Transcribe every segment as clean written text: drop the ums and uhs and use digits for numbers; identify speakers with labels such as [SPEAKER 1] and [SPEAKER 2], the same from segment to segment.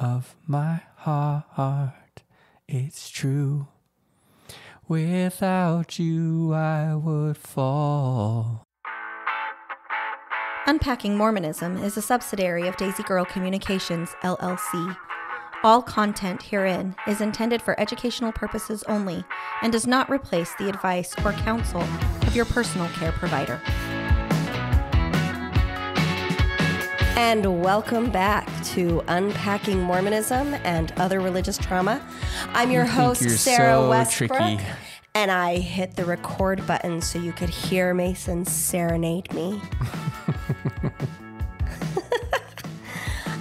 [SPEAKER 1] of my heart, it's true. Without you, I would fall.
[SPEAKER 2] Unpacking Mormonism is a subsidiary of Daisy Girl Communications, LLC. All content herein is intended for educational purposes only and does not replace the advice or counsel of your personal care provider.
[SPEAKER 3] And welcome back to Unpacking Mormonism and Other Religious Trauma. I'm your host, Sarah Westbrook,
[SPEAKER 1] tricky.
[SPEAKER 3] and I hit the record button so you could hear Mason serenade me.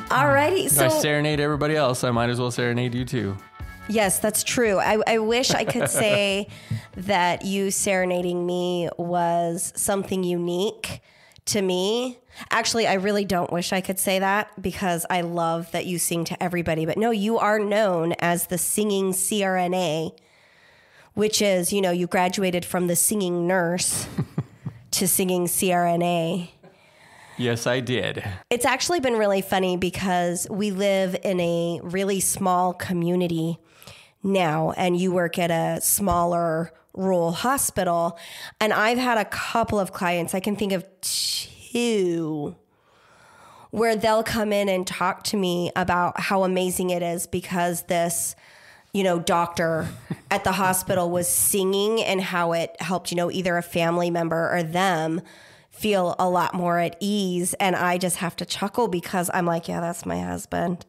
[SPEAKER 3] Alrighty,
[SPEAKER 1] If
[SPEAKER 3] so
[SPEAKER 1] I serenade everybody else, I might as well serenade you too.
[SPEAKER 3] yes, that's true. I wish I could say that you serenading me was something unique to me. Actually, I really don't wish I could say that because I love that you sing to everybody. But no, you are known as the singing CRNA, which is, you know, you graduated from the singing nurse to singing CRNA.
[SPEAKER 1] Yes, I did.
[SPEAKER 3] It's actually been really funny because we live in a really small community now, and you work at a smaller rural hospital. And I've had a couple of clients, I can think of two, where they'll come in and talk to me about how amazing it is because this, you know, doctor at the hospital was singing and how it helped, you know, either a family member or them feel a lot more at ease. And I just have to chuckle because I'm like, yeah, that's my husband.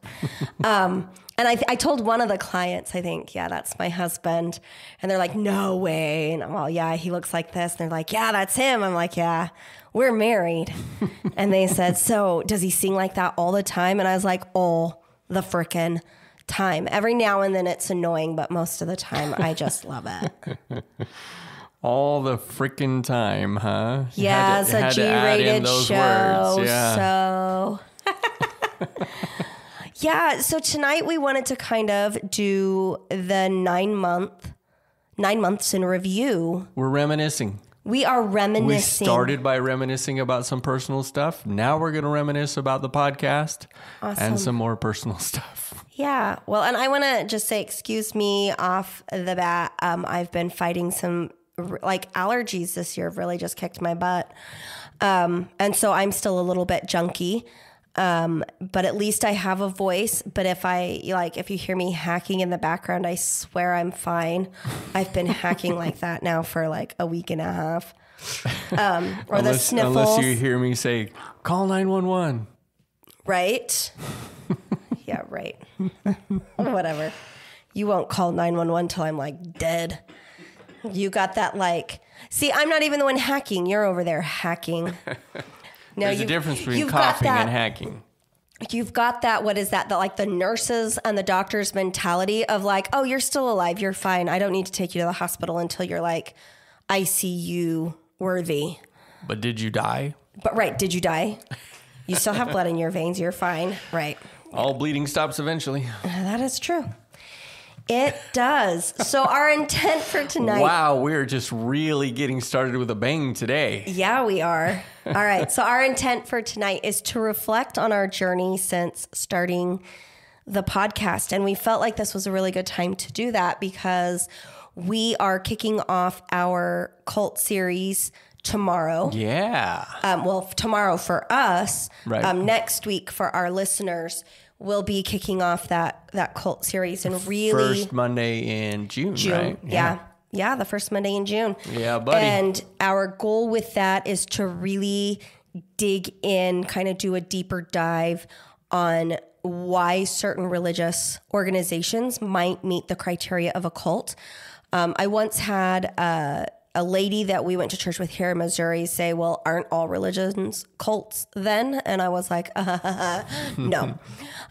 [SPEAKER 3] And I told one of the clients, I think, yeah, that's my husband. And they're like, no way. And I'm all, yeah, he looks like this. And they're like, yeah, that's him. I'm like, yeah, we're married. And they said, so does he sing like that all the time? And I was like, all the frickin' time. Every now and then it's annoying, but most of the time I just love it.
[SPEAKER 1] All the freaking time, huh?
[SPEAKER 3] Yeah, it's a G-rated show.
[SPEAKER 1] Words. Yeah.
[SPEAKER 3] So, yeah. So tonight we wanted to kind of do the 9 months in review.
[SPEAKER 1] We're reminiscing.
[SPEAKER 3] We are reminiscing.
[SPEAKER 1] We started by reminiscing about some personal stuff. Now we're going to reminisce about the podcast and some more personal stuff.
[SPEAKER 3] Yeah. Well, and I want to just say, excuse me off the bat. I've been fighting some allergies this year. Have really just kicked my butt. And so I'm still a little bit junky. But at least I have a voice. But if you hear me hacking in the background, I swear I'm fine. I've been hacking like that now for like a week and a half. Or the sniffles.
[SPEAKER 1] Unless you hear me say, call 911.
[SPEAKER 3] Right? Yeah, right. Whatever. You won't call 911 till I'm like dead. You got that see, I'm not even the one hacking. You're over there hacking. No,
[SPEAKER 1] There's a difference between coughing and hacking.
[SPEAKER 3] You've got that, what is that? The nurses and the doctors' mentality of like, oh, you're still alive. You're fine. I don't need to take you to the hospital until you're like ICU worthy.
[SPEAKER 1] But did you die?
[SPEAKER 3] But right, did you die? You still have blood in your veins. You're fine. Right.
[SPEAKER 1] All bleeding stops eventually.
[SPEAKER 3] That is true. It does. So our intent for tonight.
[SPEAKER 1] Wow, we're just really getting started with a bang today.
[SPEAKER 3] Yeah, we are. All right. So our intent for tonight is to reflect on our journey since starting the podcast. And we felt like this was a really good time to do that because we are kicking off our cult series tomorrow.
[SPEAKER 1] Yeah.
[SPEAKER 3] Tomorrow for us.
[SPEAKER 1] Right.
[SPEAKER 3] Next week for our listeners. We'll be kicking off that cult series and really
[SPEAKER 1] first Monday in June, right?
[SPEAKER 3] Yeah, the first Monday in June.
[SPEAKER 1] Yeah, buddy.
[SPEAKER 3] And our goal with that is to really dig in, kind of do a deeper dive on why certain religious organizations might meet the criteria of a cult. I once had a lady that we went to church with here in Missouri say, well, aren't all religions cults then? And I was like, no.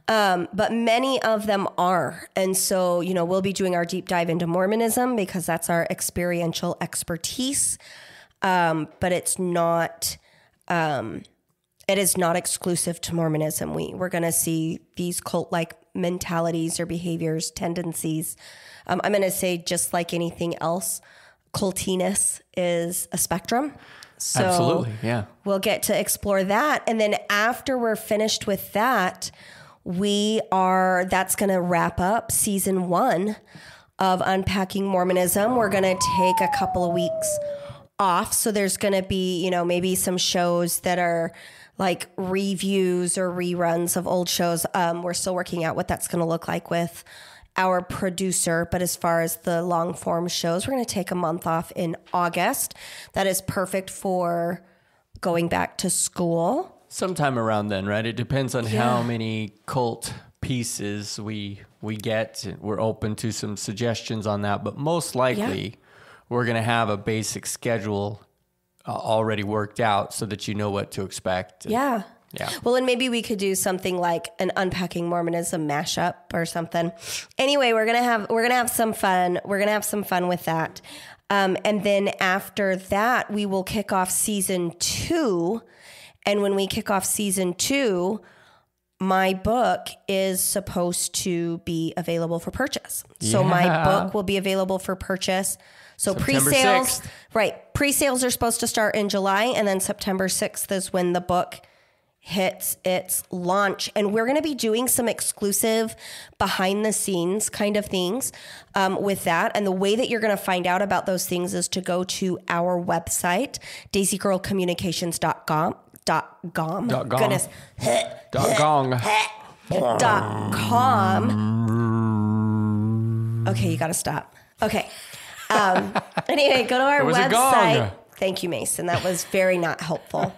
[SPEAKER 3] But many of them are. And so, we'll be doing our deep dive into Mormonism because that's our experiential expertise. But it is not exclusive to Mormonism. We're going to see these cult-like mentalities or behaviors, tendencies. I'm going to say just like anything else, cultiness is a spectrum. So
[SPEAKER 1] absolutely, yeah.
[SPEAKER 3] We'll get to explore that. And then after we're finished with that, that's going to wrap up season 1 of Unpacking Mormonism. We're going to take a couple of weeks off. So there's going to be, maybe some shows that are like reviews or reruns of old shows. We're still working out what that's going to look like with our producer. But as far as the long form shows, we're going to take a month off in August. That is perfect for going back to school.
[SPEAKER 1] Sometime around then, right? It depends on how many cult pieces we get. We're open to some suggestions on that, but most likely we're going to have a basic schedule already worked out so that you know what to expect.
[SPEAKER 3] Yeah.
[SPEAKER 1] Yeah.
[SPEAKER 3] Well, and maybe we could do something like an Unpacking Mormonism mashup or something. Anyway, we're gonna have some fun. We're gonna have some fun with that. And then after that, we will kick off season 2. And when we kick off season 2, my book is supposed to be available for purchase. So my book will be available for purchase. So pre-sales,
[SPEAKER 1] 6th.
[SPEAKER 3] right? Pre-sales are supposed to start in July, and then September 6th is when the book hits its launch. And we're going to be doing some exclusive behind the scenes kind of things with that. And the way that you're going to find out about those things is to go to our website, daisygirlcommunications.com. Goodness. .com. Okay, you got to stop. Okay. Anyway, go to our website. Thank you, Mason. That was very not helpful.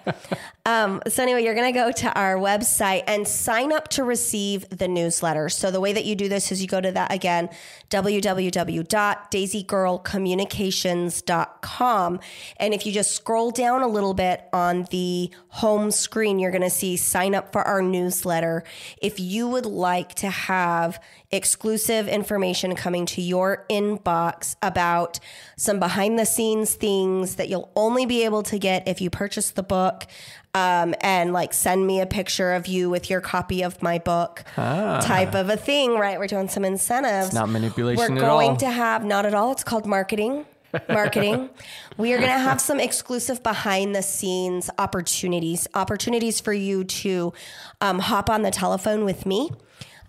[SPEAKER 3] So anyway, you're going to go to our website and sign up to receive the newsletter. So the way that you do this is you go to that again, www.daisygirlcommunications.com. And if you just scroll down a little bit on the home screen, you're going to see sign up for our newsletter. If you would like to have exclusive information coming to your inbox about some behind the scenes things that you'll only be able to get if you purchase the book, and like send me a picture of you with your copy of my book type of a thing, right? We're doing some incentives.
[SPEAKER 1] It's not manipulation
[SPEAKER 3] We're
[SPEAKER 1] at all.
[SPEAKER 3] going to have, not at all, it's called marketing. We are going to have some exclusive behind the scenes opportunities for you to hop on the telephone with me.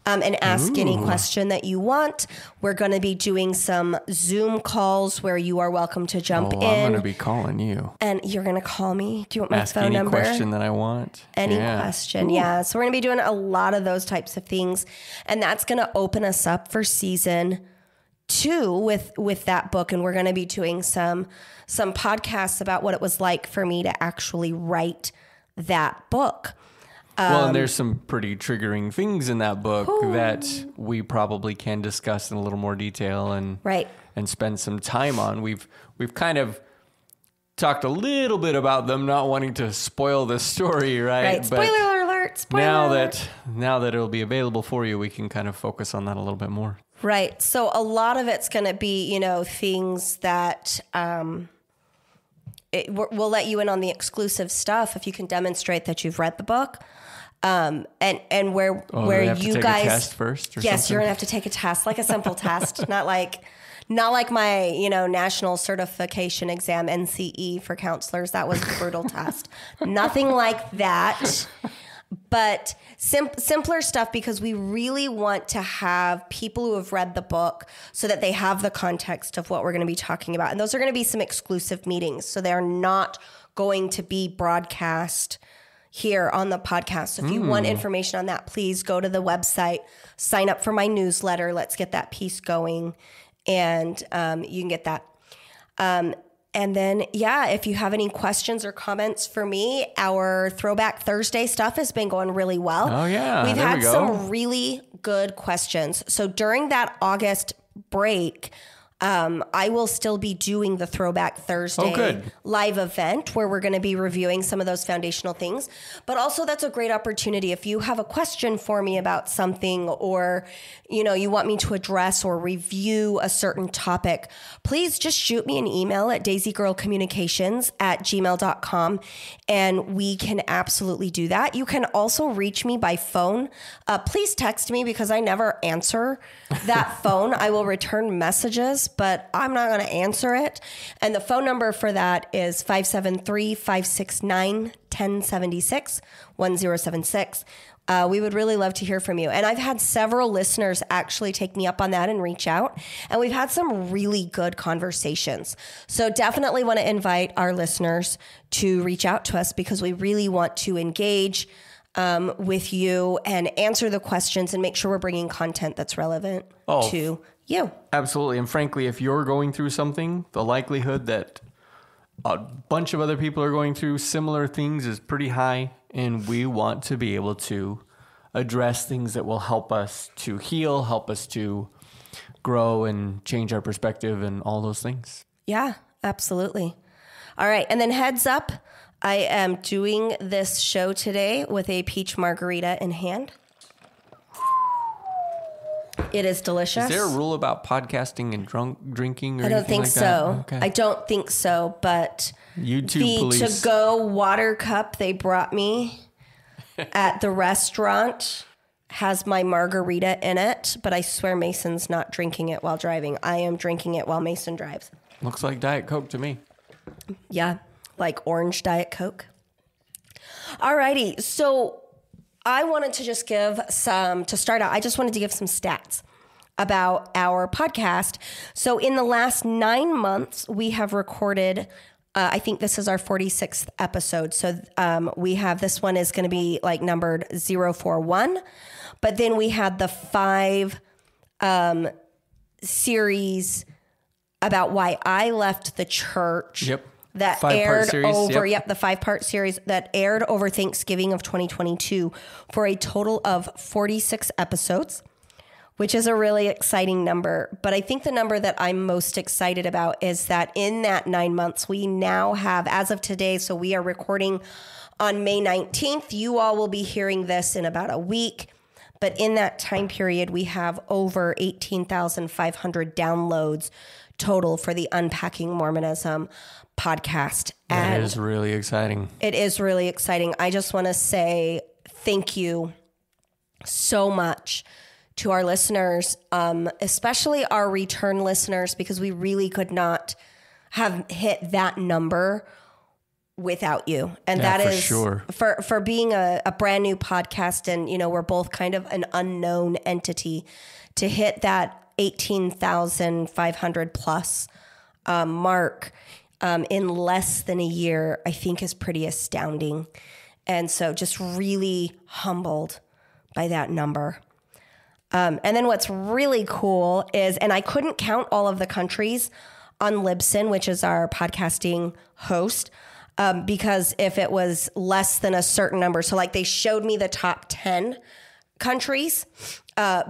[SPEAKER 3] And ask any question that you want. We're going to be doing some Zoom calls where you are welcome to jump in.
[SPEAKER 1] I'm going to be calling you.
[SPEAKER 3] And you're going to call me. Do you want my
[SPEAKER 1] Ask
[SPEAKER 3] phone
[SPEAKER 1] any
[SPEAKER 3] number?
[SPEAKER 1] question that I want.
[SPEAKER 3] Any question. Yeah. So we're going to be doing a lot of those types of things. And that's going to open us up for season 2 with that book. And we're going to be doing some podcasts about what it was like for me to actually write that book.
[SPEAKER 1] Well, and there's some pretty triggering things in that book that we probably can discuss in a little more detail and spend some time on. We've kind of talked a little bit about them, not wanting to spoil the story, right?
[SPEAKER 3] Right. Spoiler alert. Spoiler alert.
[SPEAKER 1] Now that it'll be available for you, we can kind of focus on that a little bit more.
[SPEAKER 3] Right. So a lot of it's going to be, things that we'll let you in on the exclusive stuff if you can demonstrate that you've read the book. And where you guys
[SPEAKER 1] a test first.
[SPEAKER 3] Yes, you're gonna have to take a test, like a simple test, not like my national certification exam NCE for counselors. That was a brutal test. Nothing like that, but simpler stuff because we really want to have people who have read the book so that they have the context of what we're going to be talking about, and those are going to be some exclusive meetings, so they're not going to be broadcast here on the podcast. So if you want information on that, please go to the website, sign up for my newsletter. Let's get that piece going, and you can get that. And then, if you have any questions or comments for me, our Throwback Thursday stuff has been going really well.
[SPEAKER 1] Oh, yeah.
[SPEAKER 3] We've had some really good questions. So during that August break, I will still be doing the Throwback Thursday live event where we're going to be reviewing some of those foundational things. But also that's a great opportunity. If you have a question for me about something or, you want me to address or review a certain topic, please just shoot me an email at daisygirlcommunications@gmail.com and we can absolutely do that. You can also reach me by phone. Please text me because I never answer that phone. I will return messages, but I'm not going to answer it. And the phone number for that is 573-569-1076, 1076. We would really love to hear from you. And I've had several listeners actually take me up on that and reach out. And we've had some really good conversations. So definitely want to invite our listeners to reach out to us because we really want to engage with you and answer the questions and make sure we're bringing content that's relevant to you.
[SPEAKER 1] Absolutely. And frankly, if you're going through something, the likelihood that a bunch of other people are going through similar things is pretty high. And we want to be able to address things that will help us to heal, help us to grow and change our perspective and all those things.
[SPEAKER 3] Yeah, absolutely. All right. And then heads up, I am doing this show today with a peach margarita in hand. It is delicious.
[SPEAKER 1] Is there a rule about podcasting and drinking or
[SPEAKER 3] I don't think
[SPEAKER 1] like
[SPEAKER 3] so.
[SPEAKER 1] Okay.
[SPEAKER 3] I don't think so, but
[SPEAKER 1] YouTube police.
[SPEAKER 3] The to-go water cup they brought me at the restaurant has my margarita in it, but I swear Mason's not drinking it while driving. I am drinking it while Mason drives.
[SPEAKER 1] Looks like Diet Coke to me.
[SPEAKER 3] Yeah, like orange Diet Coke. Alrighty, so I wanted to just give to start out, I just wanted to give some stats about our podcast. So in the last 9 months, we have recorded, I think this is our 46th episode. So we have, this one is going to be like numbered 041. But then we had the 5 series about why I left the church.
[SPEAKER 1] Yep.
[SPEAKER 3] That aired over, the 5-part series that aired over Thanksgiving of 2022 for a total of 46 episodes, which is a really exciting number. But I think the number that I'm most excited about is that in that 9 months, we now have, as of today, so we are recording on May 19th. You all will be hearing this in about a week. But in that time period, we have over 18,500 downloads total for the Unpacking Mormonism podcast.
[SPEAKER 1] That is really exciting.
[SPEAKER 3] It is really exciting. I just want to say thank you so much to our listeners, especially our return listeners, because we really could not have hit that number without you. And that is
[SPEAKER 1] sure.
[SPEAKER 3] for being a brand new podcast. And, you know, we're both kind of an unknown entity to hit that 18,500 plus mark in less than a year, I think is pretty astounding. And so just really humbled by that number. And then what's really cool is, and I couldn't count all of the countries on Libsyn, which is our podcasting host, because if it was less than a certain number, so like they showed me the top 10 countries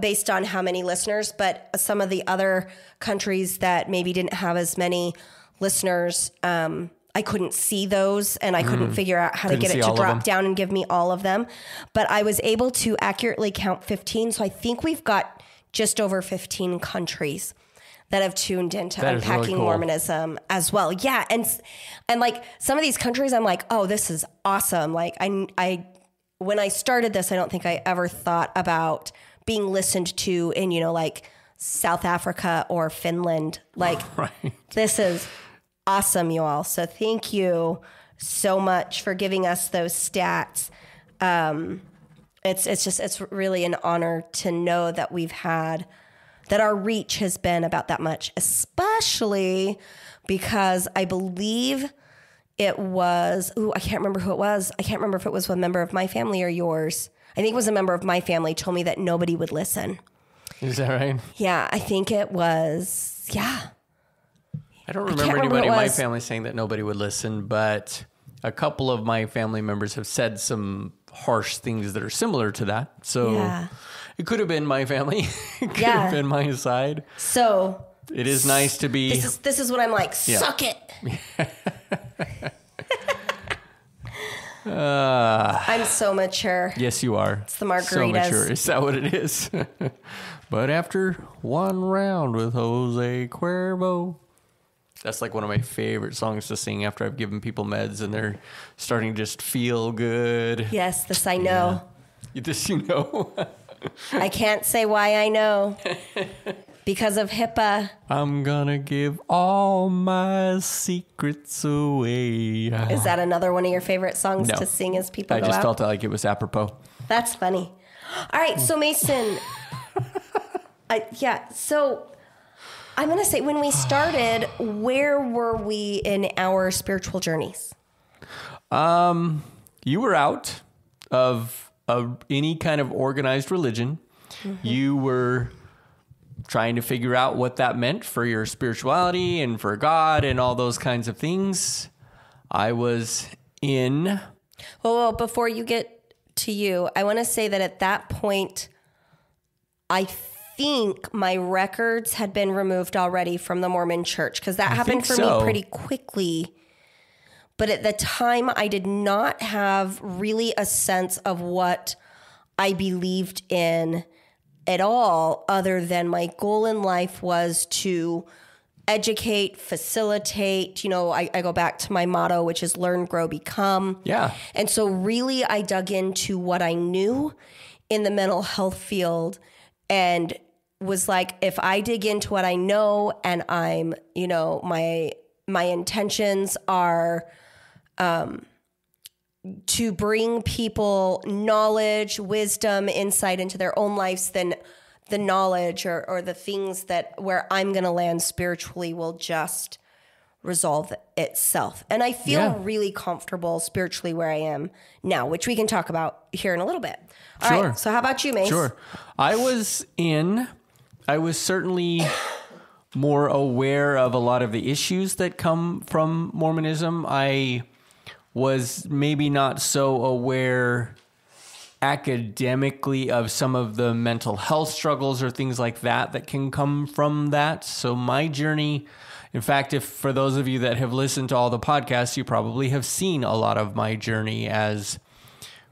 [SPEAKER 3] based on how many listeners, but some of the other countries that maybe didn't have as many listeners, I couldn't see those and I couldn't figure out how to get it to drop down and give me all of them. But I was able to accurately count 15. So I think we've got just over 15 countries that have tuned into Unpacking really cool. Mormonism as well. Yeah. And like some of these countries, I'm like, oh, this is awesome. Like I when I started this, I don't think I ever thought about being listened to in, you know, like South Africa or Finland. Like This is awesome, you all. So thank you so much for giving us those stats. It's really an honor to know that that our reach has been about that much, especially because I believe it was, I can't remember who it was. I can't remember if it was a member of my family or yours. I think it was a member of my family told me that nobody would listen.
[SPEAKER 1] Is that right?
[SPEAKER 3] Yeah, I think it was, yeah.
[SPEAKER 1] I don't remember anybody in my family saying that nobody would listen, but a couple of my family members have said some harsh things that are similar to that. So it could have been my family. It could have been my side. So it is nice to be.
[SPEAKER 3] This is what I'm like. Suck it. I'm so mature.
[SPEAKER 1] Yes, you are.
[SPEAKER 3] It's the margaritas.
[SPEAKER 1] So mature. Is that what it is? But after one round with Jose Cuervo. That's like one of my favorite songs to sing after I've given people meds and they're starting to just feel good.
[SPEAKER 3] Yes, this I know.
[SPEAKER 1] Yeah. This you know.
[SPEAKER 3] I can't say why I know. Because of HIPAA.
[SPEAKER 1] I'm gonna give all my secrets away.
[SPEAKER 3] Is that another one of your favorite songs to sing as people go out?
[SPEAKER 1] I just felt like it was apropos.
[SPEAKER 3] That's funny. All right, so Mason, so I'm going to say, when we started, where were we in our spiritual journeys?
[SPEAKER 1] You were out of any kind of organized religion. Mm-hmm. You were trying to figure out what that meant for your spirituality and for God and all those kinds of things. I was in...
[SPEAKER 3] Well, before you get to you, I want to say that at that point, I think my records had been removed already from the Mormon Church, because that happened for me pretty quickly. But at the time, I did not have really a sense of what I believed in at all, other than my goal in life was to educate, facilitate. You know, I go back to my motto, which is learn, grow, become.
[SPEAKER 1] Yeah.
[SPEAKER 3] And so really I dug into what I knew in the mental health field and was like, if I dig into what I know and I'm, you know, my intentions are to bring people knowledge, wisdom, insight into their own lives, then the knowledge or the things that where I'm going to land spiritually will just resolve itself. And I feel really comfortable spiritually where I am now, which we can talk about here in a little bit. All right. So how about you, Mace?
[SPEAKER 1] Sure. I was certainly more aware of a lot of the issues that come from Mormonism. I was maybe not so aware academically of some of the mental health struggles or things like that can come from that. So my journey, in fact, if for those of you that have listened to all the podcasts, you probably have seen a lot of my journey as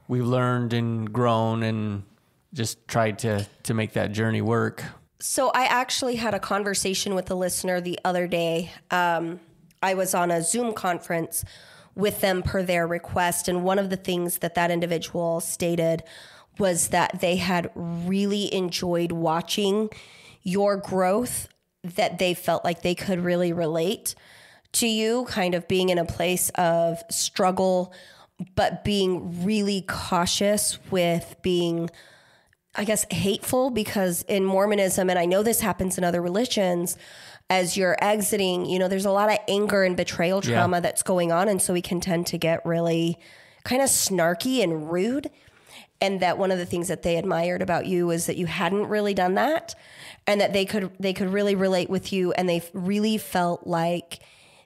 [SPEAKER 1] we've learned and grown and just tried to make that journey work.
[SPEAKER 3] So I actually had a conversation with a listener the other day. I was on a Zoom conference with them per their request. And one of the things that individual stated was that they had really enjoyed watching your growth, that they felt like they could really relate to you, kind of being in a place of struggle, but being really cautious with being, I guess, hateful, because in Mormonism, and I know this happens in other religions, as you're exiting, you know, there's a lot of anger and betrayal trauma that's going on. And so we can tend to get really kind of snarky and rude. And that one of the things that they admired about you is that you hadn't really done that, and that they could really relate with you. And they really felt like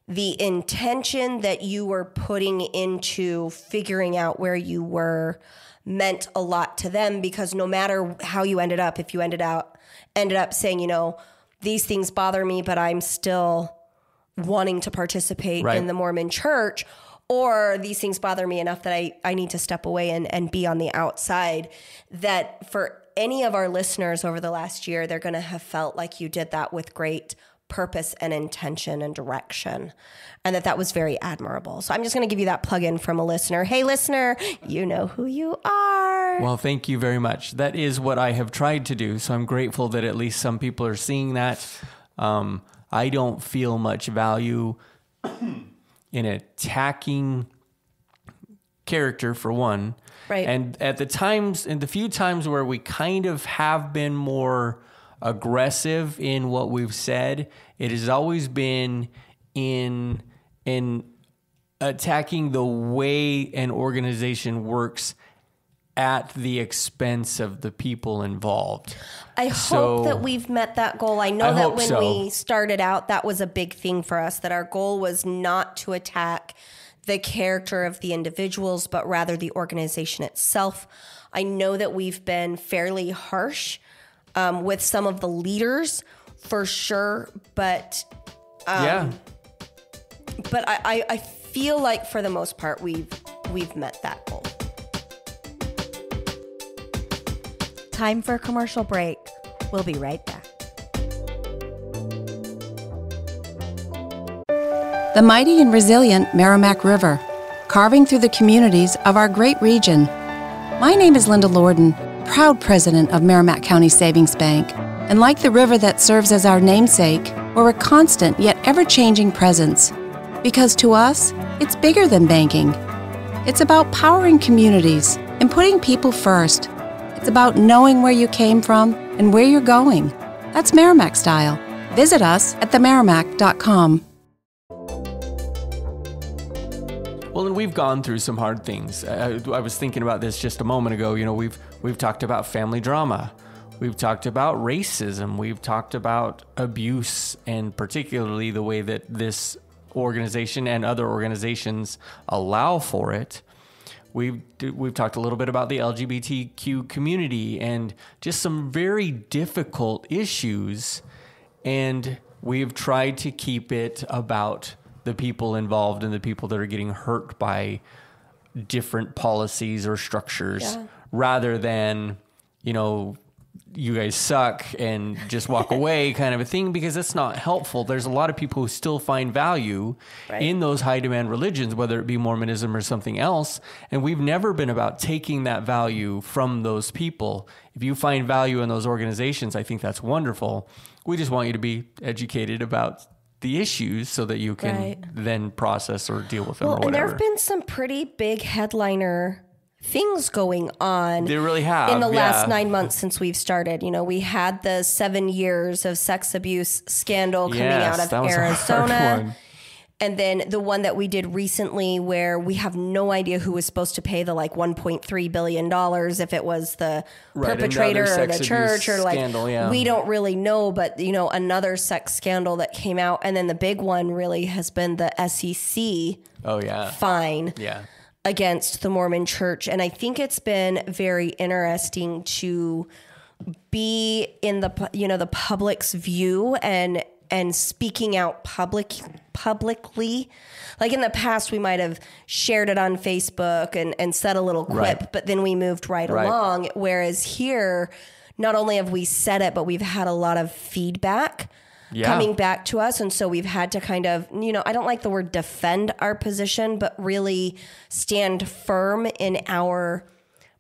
[SPEAKER 3] the intention that you were putting into figuring out where you were meant a lot to them, because no matter how you ended up, if you ended up saying, you know, these things bother me, but I'm still wanting to participate in the Mormon Church, or these things bother me enough that I need to step away and be on the outside, that for any of our listeners over the last year, they're going to have felt like you did that with great purpose and intention and direction, and that was very admirable. So I'm just going to give you that plug-in from a listener. Hey, listener, you know who you are.
[SPEAKER 1] Well, thank you very much. That is what I have tried to do, so I'm grateful that at least some people are seeing that. I don't feel much value in attacking character, for one.
[SPEAKER 3] Right.
[SPEAKER 1] And at the few times where we kind of have been more aggressive in what we've said, it has always been in attacking the way an organization works at the expense of the people involved.
[SPEAKER 3] I hope that we've met that goal. I know that when we started out, that was a big thing for us, that our goal was not to attack the character of the individuals, but rather the organization itself. I know that we've been fairly harsh with some of the leaders, for sure, but I feel like for the most part we've met that goal.
[SPEAKER 2] Time for a commercial break. We'll be right back.
[SPEAKER 4] The mighty and resilient Merrimack River, carving through the communities of our great region. My name is Linda Lorden, proud president of Merrimack County Savings Bank, and like the river that serves as our namesake, we're a constant yet ever-changing presence. Because to us, it's bigger than banking. It's about powering communities, and putting people first. It's about knowing where you came from and where you're going. That's Merrimack style. Visit us at themerrimack.com.
[SPEAKER 1] Well, and we've gone through some hard things. I was thinking about this just a moment ago. You know, we've talked about family drama. We've talked about racism. We've talked about abuse, and particularly the way that this organization and other organizations allow for it. We've talked a little bit about the LGBTQ community and just some very difficult issues. And we've tried to keep it about the people involved and the people that are getting hurt by different policies or structures, rather than, you know, you guys suck and just walk away kind of a thing, because it's not helpful. There's a lot of people who still find value in those high demand religions, whether it be Mormonism or something else. And we've never been about taking that value from those people. If you find value in those organizations, I think that's wonderful. We just want you to be educated about the issues so that you can then process or deal with them or whatever.
[SPEAKER 3] And there have been some pretty big headliner things going on.
[SPEAKER 1] They really have.
[SPEAKER 3] In the last 9 months since we've started. You know, we had the 7 years of sex abuse scandal coming out of Arizona. And then the one that we did recently where we have no idea who was supposed to pay the like $1.3 billion, if it was the perpetrator or the church or like, scandal, we don't really know, but you know, another sex scandal that came out. And then the big one really has been the SEC fine against the Mormon church. And I think it's been very interesting to be in the, you know, the public's view and speaking out publicly. Like in the past, we might have shared it on Facebook and said a little quip, but then we moved along. Whereas here, not only have we said it, but we've had a lot of feedback coming back to us. And so we've had to kind of, you know, I don't like the word defend our position, but really stand firm in our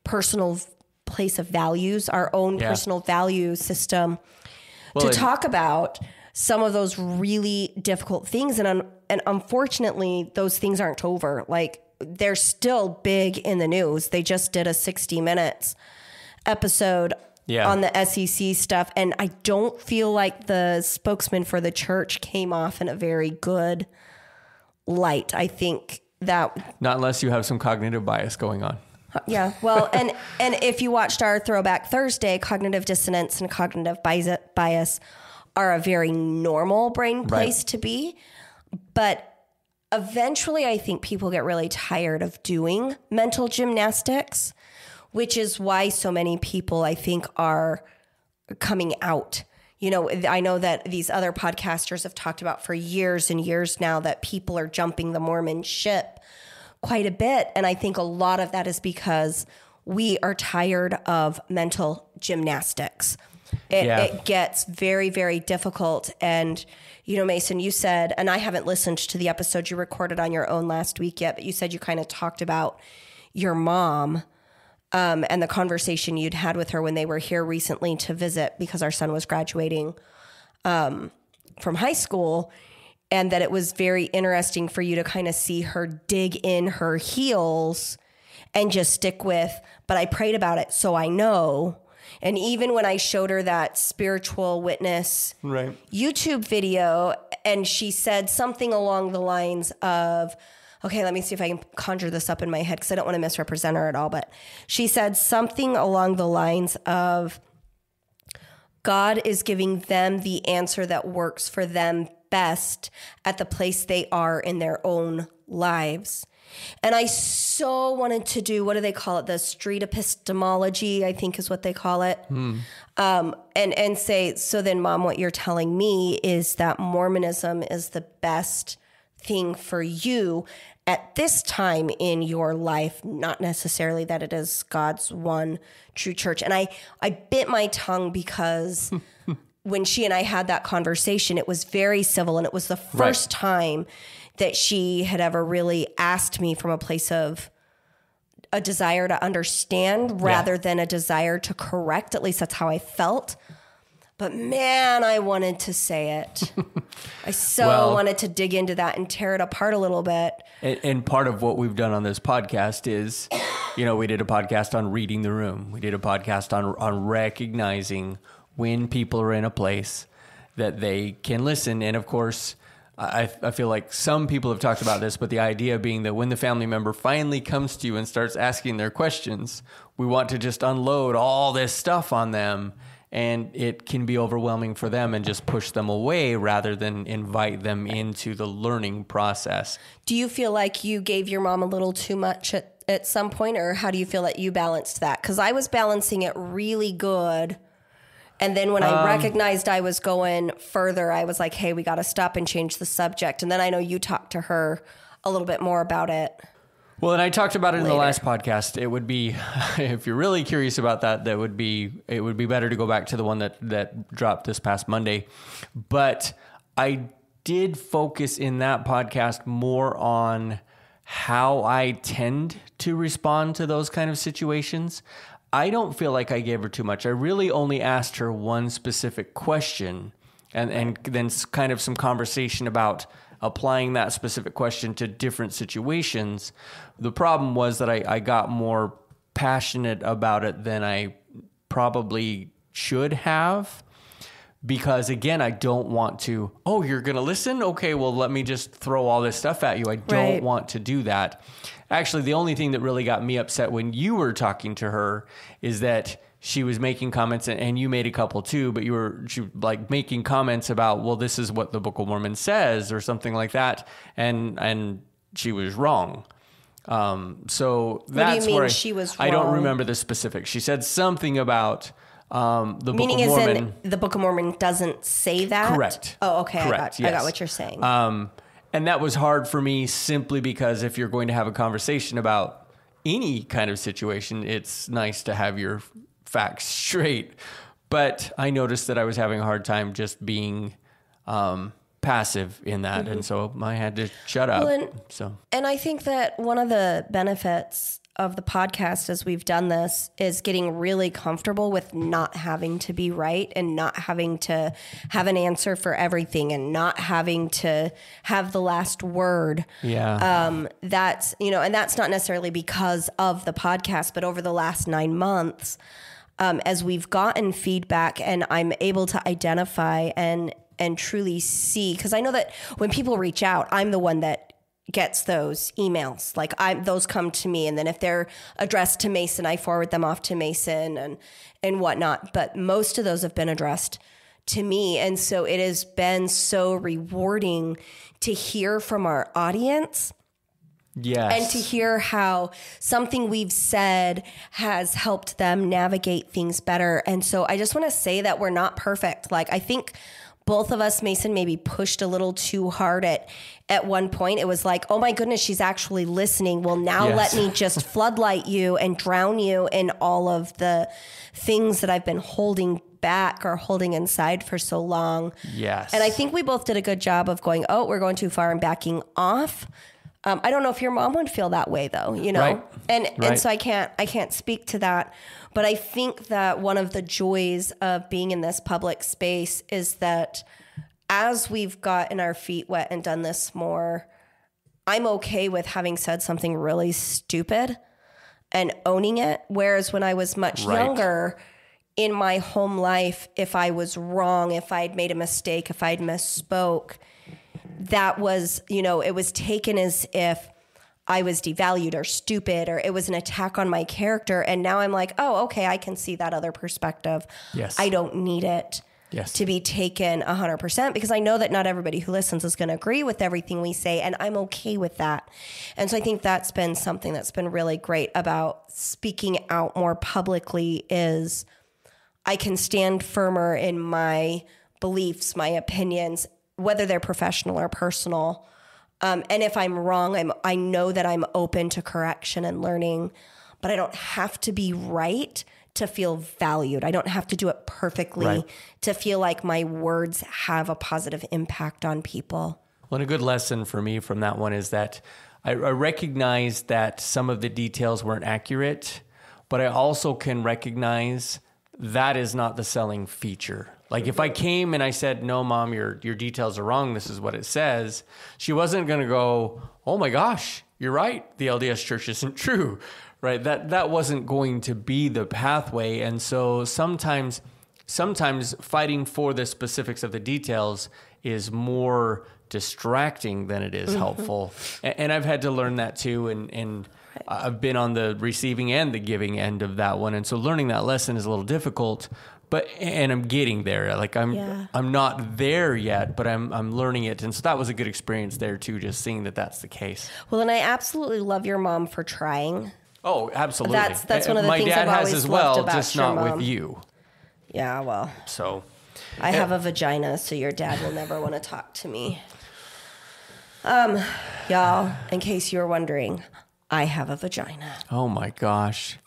[SPEAKER 3] personal place of values, our own personal value system to talk about some of those really difficult things. And unfortunately, those things aren't over. Like, they're still big in the news. They just did a 60 Minutes episode on the SEC stuff. And I don't feel like the spokesman for the church came off in a very good light. I think that... Not
[SPEAKER 1] unless you have some cognitive bias going on.
[SPEAKER 3] Yeah. Well, and if you watched our Throwback Thursday, cognitive dissonance and cognitive bias are a very normal brain place to be. But eventually I think people get really tired of doing mental gymnastics, which is why so many people, I think, are coming out. You know, I know that these other podcasters have talked about for years and years now that people are jumping the Mormon ship quite a bit. And I think a lot of that is because we are tired of mental gymnastics. It gets very, very difficult. And, you know, Mason, you said, and I haven't listened to the episode you recorded on your own last week yet, but you said you kind of talked about your mom and the conversation you'd had with her when they were here recently to visit because our son was graduating from high school, and that it was very interesting for you to kind of see her dig in her heels and just stick with, but I prayed about it, so I know. And even when I showed her that spiritual witness YouTube video, and she said something along the lines of, okay, let me see if I can conjure this up in my head because I don't want to misrepresent her at all. But she said something along the lines of, God is giving them the answer that works for them best at the place they are in their own lives. And I so wanted to do, what do they call it? The street epistemology, I think is what they call it. And say, so then Mom, what you're telling me is that Mormonism is the best thing for you at this time in your life, not necessarily that it is God's one true church. And I bit my tongue because when she and I had that conversation, it was very civil, and it was the first time that she had ever really asked me from a place of a desire to understand rather than a desire to correct. At least that's how I felt. But man, I wanted to say it. I wanted to dig into that and tear it apart a little bit.
[SPEAKER 1] And part of what we've done on this podcast is, we did a podcast on reading the room. We did a podcast on recognizing when people are in a place that they can listen. And of course, I feel like some people have talked about this, but the idea being that when the family member finally comes to you and starts asking their questions, we want to just unload all this stuff on them. And it can be overwhelming for them and just push them away rather than invite them into the learning process.
[SPEAKER 3] Do you feel like you gave your mom a little too much at some point, or how do you feel that you balanced that? Because I was balancing it really good. And then when I recognized I was going further, I was like, hey, we got to stop and change the subject. And then I know you talked to her a little bit more about it.
[SPEAKER 1] Well, and I talked about it in the last podcast. It would be, if you're really curious about that, it would be better to go back to the one that dropped this past Monday. But I did focus in that podcast more on how I tend to respond to those kind of situations. I don't feel like I gave her too much. I really only asked her one specific question and then kind of some conversation about applying that specific question to different situations. The problem was that I got more passionate about it than I probably should have, because again, I don't want to, you're going to listen? Okay, well, let me just throw all this stuff at you. I don't want to do that. Actually, the only thing that really got me upset when you were talking to her is that she was making comments, and you made a couple too, but she was like making comments about, well, this is what the Book of Mormon says or something like that. And she was wrong. So that's where
[SPEAKER 3] she was wrong?
[SPEAKER 1] I don't remember the specifics. She said something about the Book of Mormon.
[SPEAKER 3] Meaning as in the Book of Mormon doesn't say that?
[SPEAKER 1] Correct.
[SPEAKER 3] Oh, okay.
[SPEAKER 1] Correct.
[SPEAKER 3] I got what you're saying.
[SPEAKER 1] And that was hard for me simply because if you're going to have a conversation about any kind of situation, it's nice to have your facts straight. But I noticed that I was having a hard time just being passive in that. Mm-hmm. And so I had to shut up.
[SPEAKER 3] And I think that one of the benefits of the podcast as we've done this is getting really comfortable with not having to be right and not having to have an answer for everything and not having to have the last word.
[SPEAKER 1] Yeah.
[SPEAKER 3] That's, and that's not necessarily because of the podcast, but over the last 9 months, as we've gotten feedback and I'm able to identify and truly see, because I know that when people reach out, I'm the one that gets those emails. Like those come to me. And then if they're addressed to Mason, I forward them off to Mason and whatnot. But most of those have been addressed to me. And so it has been so rewarding to hear from our audience.
[SPEAKER 1] Yes.
[SPEAKER 3] And to hear how something we've said has helped them navigate things better. And so I just want to say that we're not perfect. Like, I think both of us, Mason, maybe pushed a little too hard at one point. It was like, oh my goodness, she's actually listening. Well, now let me just floodlight you and drown you in all of the things that I've been holding back or holding inside for so long.
[SPEAKER 1] Yes.
[SPEAKER 3] And I think we both did a good job of going, we're going too far and backing off. I don't know if your mom would feel that way though,
[SPEAKER 1] Right.
[SPEAKER 3] And so I can't speak to that, but I think that one of the joys of being in this public space is that as we've gotten our feet wet and done this more, I'm okay with having said something really stupid and owning it. Whereas when I was much younger in my home life, if I was wrong, if I'd made a mistake, if I'd misspoke, that was, it was taken as if I was devalued or stupid, or it was an attack on my character. And now I'm like, oh, okay, I can see that other perspective.
[SPEAKER 1] Yes.
[SPEAKER 3] I don't need it to be taken 100% because I know that not everybody who listens is going to agree with everything we say. And I'm okay with that. And so I think that's been something that's been really great about speaking out more publicly is I can stand firmer in my beliefs, my opinions, whether they're professional or personal. And if I'm wrong, I know that I'm open to correction and learning, but I don't have to be right to feel valued. I don't have to do it perfectly to feel like my words have a positive impact on people.
[SPEAKER 1] Well, and a good lesson for me from that one is that I recognize that some of the details weren't accurate, but I also can recognize that is not the selling feature. Like if I came and I said, no, Mom, your details are wrong, this is what it says, she wasn't going to go, oh my gosh, you're right, the LDS Church isn't true, right? That wasn't going to be the pathway. And so sometimes fighting for the specifics of the details is more distracting than it is helpful. And I've had to learn that too. And I've been on the receiving and the giving end of that one. And so learning that lesson is a little difficult, and I'm getting there. Like I'm not there yet, but I'm learning it. And so that was a good experience there too, just seeing that that's the case.
[SPEAKER 3] Well, and I absolutely love your mom for trying.
[SPEAKER 1] Oh, absolutely.
[SPEAKER 3] That's one of the things I've always loved about
[SPEAKER 1] just
[SPEAKER 3] your
[SPEAKER 1] not
[SPEAKER 3] mom.
[SPEAKER 1] with you.
[SPEAKER 3] Yeah, well.
[SPEAKER 1] So
[SPEAKER 3] I have a vagina, so your dad will never want to talk to me. Y'all, in case you were wondering, I have a vagina.
[SPEAKER 1] Oh my gosh.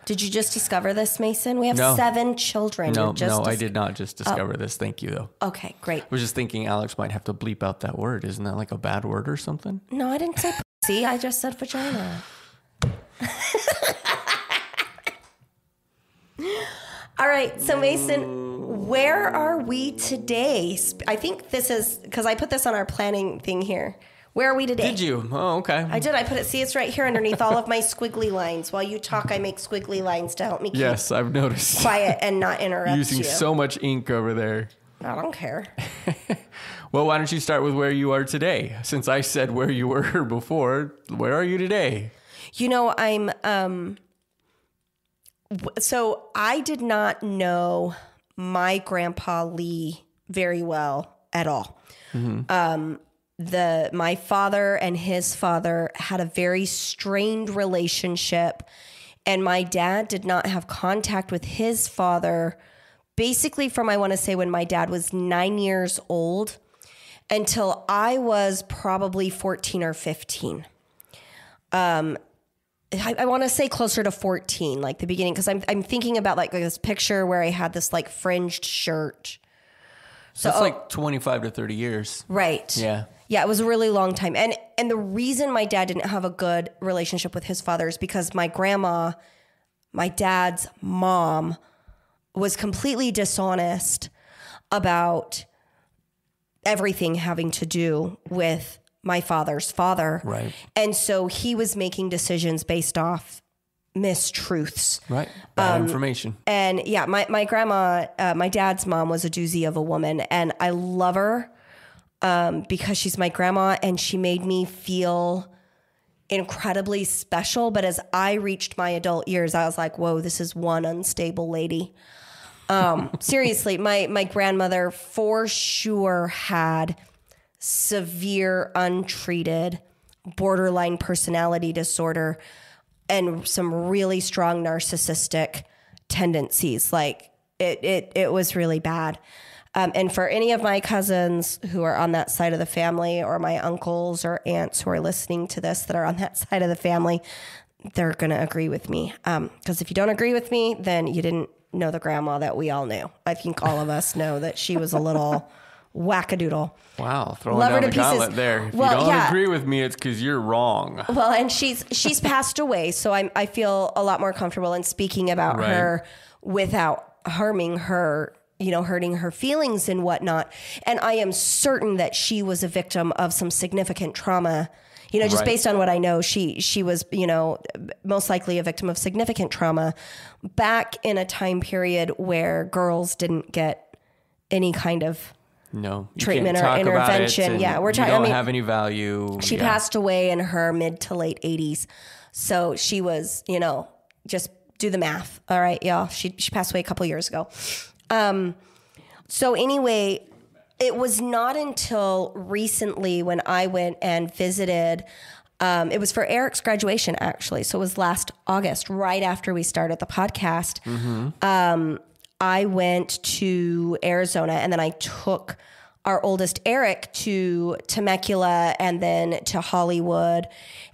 [SPEAKER 3] Did you just discover this, Mason? We have 7 children.
[SPEAKER 1] No, I did not just discover this. Thank you, though.
[SPEAKER 3] Okay, great.
[SPEAKER 1] I was just thinking Alex might have to bleep out that word. Isn't that like a bad word or something?
[SPEAKER 3] No, I didn't say pussy. I just said vagina. All right, so Mason, where are we today? I think this is, because I put this on our planning thing here. Where are we today?
[SPEAKER 1] Did you? Oh, okay.
[SPEAKER 3] I did. I put it. See, it's right here underneath all of my squiggly lines. While you talk, I make squiggly lines to help me keep
[SPEAKER 1] Yes, I've noticed.
[SPEAKER 3] quiet and not interrupt
[SPEAKER 1] Using
[SPEAKER 3] you.
[SPEAKER 1] so much ink over there.
[SPEAKER 3] I don't care.
[SPEAKER 1] Well, why don't you start with where you are today? Since I said where you were before, where are you today?
[SPEAKER 3] You know, so I did not know my grandpa Lee very well at all. My father and his father had a very strained relationship, and my dad did not have contact with his father basically from, I want to say, when my dad was 9 years old until I was probably 14 or 15. I want to say closer to 14, like the beginning, because I'm thinking about like this picture where I had this like fringed shirt.
[SPEAKER 1] So it's like 25 to 30 years.
[SPEAKER 3] Right.
[SPEAKER 1] Yeah.
[SPEAKER 3] Yeah, it was a really long time. And the reason my dad didn't have a good relationship with his father is because my grandma, my dad's mom, was completely dishonest about everything having to do with my father's father.
[SPEAKER 1] Right.
[SPEAKER 3] And so he was making decisions based off mistruths.
[SPEAKER 1] Right. Bad information.
[SPEAKER 3] And yeah, my grandma, my dad's mom was a doozy of a woman, and I love her because she's my grandma and she made me feel incredibly special. But as I reached my adult years, I was like, whoa, this is one unstable lady. Seriously, my grandmother for sure had severe untreated borderline personality disorder and some really strong narcissistic tendencies. Like it was really bad. And for any of my cousins who are on that side of the family, or my uncles or aunts who are listening to this that are on that side of the family, they're going to agree with me. Because if you don't agree with me, then you didn't know the grandma that we all knew. I think all of us know that she was a little wackadoodle.
[SPEAKER 1] Wow, throwing down the gauntlet there. If you don't agree with me, it's because you're wrong.
[SPEAKER 3] Well, and she's passed away, so I feel a lot more comfortable in speaking about her without harming her, hurting her feelings and whatnot. And I am certain that she was a victim of some significant trauma. Just based on what I know, she was, most likely a victim of significant trauma back in a time period where girls didn't get any kind of treatment or intervention. Yeah, we're talking.
[SPEAKER 1] You don't have any value.
[SPEAKER 3] She passed away in her mid to late 80s, so she was, just do the math. All right, y'all. She passed away a couple years ago. So anyway, it was not until recently when I went and visited. It was for Eric's graduation, actually. So it was last August, right after we started the podcast. I went to Arizona, and then I took our oldest Eric to Temecula and then to Hollywood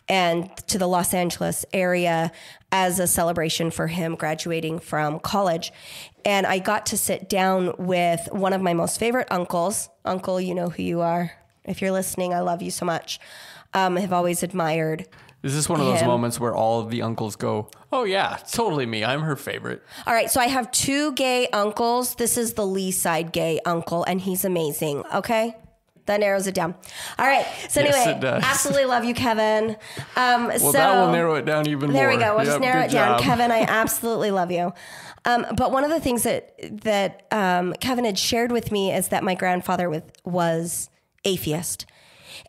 [SPEAKER 3] and to the Los Angeles area as a celebration for him graduating from college. And I got to sit down with one of my most favorite uncles. Uncle, you know who you are. If you're listening, I love you so much. Have always admired
[SPEAKER 1] Is this one of those moments where all of the uncles go, oh yeah, totally me. I'm her favorite.
[SPEAKER 3] All right. So I have 2 gay uncles. This is the Lee side gay uncle, and he's amazing. Okay. That narrows it down. All right. So anyway, absolutely love you, Kevin.
[SPEAKER 1] Well, that will narrow it down even more.
[SPEAKER 3] There we go. We'll just narrow it down. Kevin, I absolutely love you. But one of the things that Kevin had shared with me is that my grandfather was atheist.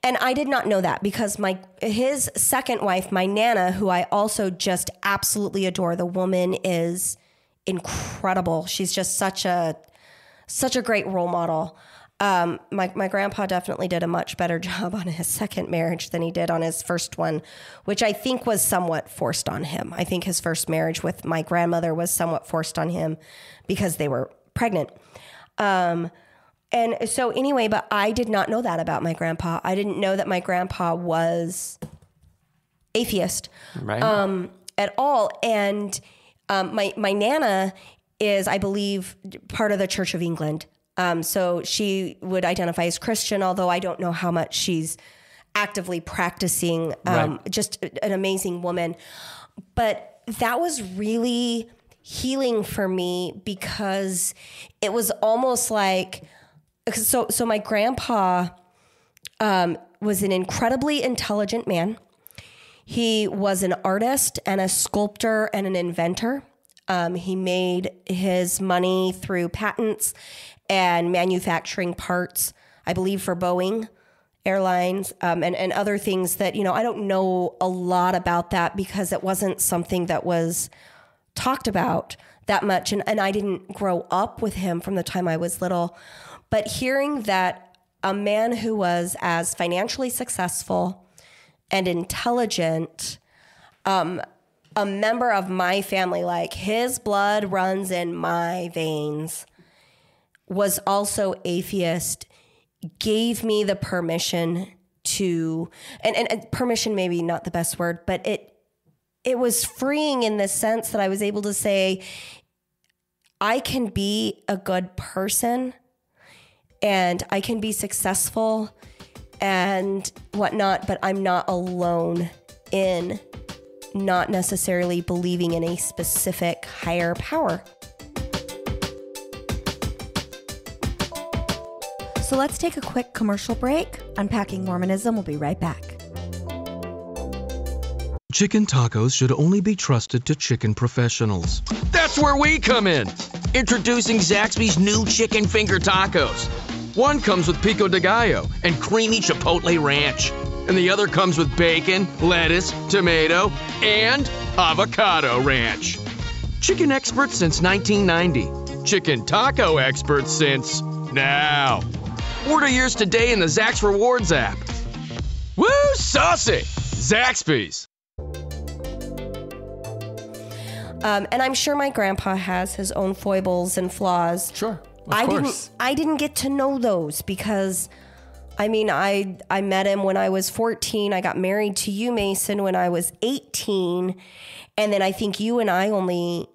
[SPEAKER 3] And I did not know that because his second wife, my Nana, who I also just absolutely adore, the woman is incredible. She's just such a great role model. My grandpa definitely did a much better job on his second marriage than he did on his first one, which I think was somewhat forced on him. I think his first marriage with my grandmother was somewhat forced on him because they were pregnant. And so anyway, but I did not know that about my grandpa. I didn't know that my grandpa was atheist, right. At all. And my Nana is, I believe, part of the Church of England. So she would identify as Christian, although I don't know how much she's actively practicing. Right. Just an amazing woman. But that was really healing for me because it was almost like... So my grandpa was an incredibly intelligent man. He was an artist and a sculptor and an inventor. He made his money through patents and manufacturing parts, I believe, for Boeing Airlines and other things that, I don't know a lot about that because it wasn't something that was talked about that much. And I didn't grow up with him from the time I was little. But hearing that a man who was as financially successful and intelligent, a member of my family, like his blood runs in my veins, was also atheist, gave me the permission to, and permission maybe not the best word, but it was freeing in the sense that I was able to say, I can be a good person and I can be successful and whatnot, but I'm not alone in not necessarily believing in a specific higher power.
[SPEAKER 2] So let's take a quick commercial break. Unpacking Mormonism will be right back.
[SPEAKER 5] Chicken tacos should only be trusted to chicken professionals.
[SPEAKER 6] That's where we come in. Introducing Zaxby's new chicken finger tacos. One comes with pico de gallo and creamy chipotle ranch. And the other comes with bacon, lettuce, tomato, and avocado ranch. Chicken experts since 1990. Chicken taco experts since now. Order yours today in the Zax Rewards app. Woo, saucy! Zaxby's.
[SPEAKER 3] And I'm sure my grandpa has his own foibles and flaws.
[SPEAKER 1] Sure. Of course.
[SPEAKER 3] I didn't get to know those because, I met him when I was 14. I got married to you, Mason, when I was 18. And then I think you and I only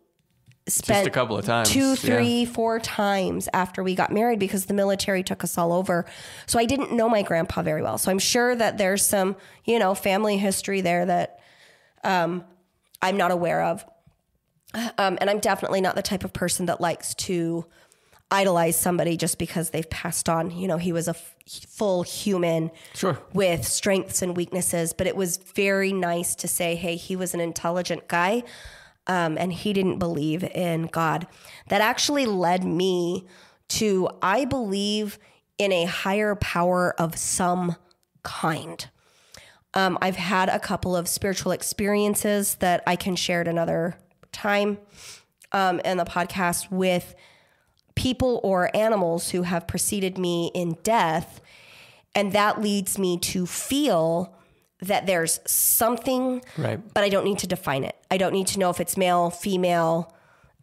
[SPEAKER 3] spent
[SPEAKER 1] just a couple of times.
[SPEAKER 3] 2, 3, 4 times after we got married because the military took us all over. So I didn't know my grandpa very well. So I'm sure that there's some, family history there that I'm not aware of. And I'm definitely not the type of person that likes to idolize somebody just because they've passed on. He was a full human with strengths and weaknesses, but it was very nice to say, hey, he was an intelligent guy, and he didn't believe in God. That actually led me to, I believe in a higher power of some kind. I've had a couple of spiritual experiences that I can share at another time in the podcast with people or animals who have preceded me in death. And that leads me to feel that there's something, right, but I don't need to define it. I don't need to know if it's male, female,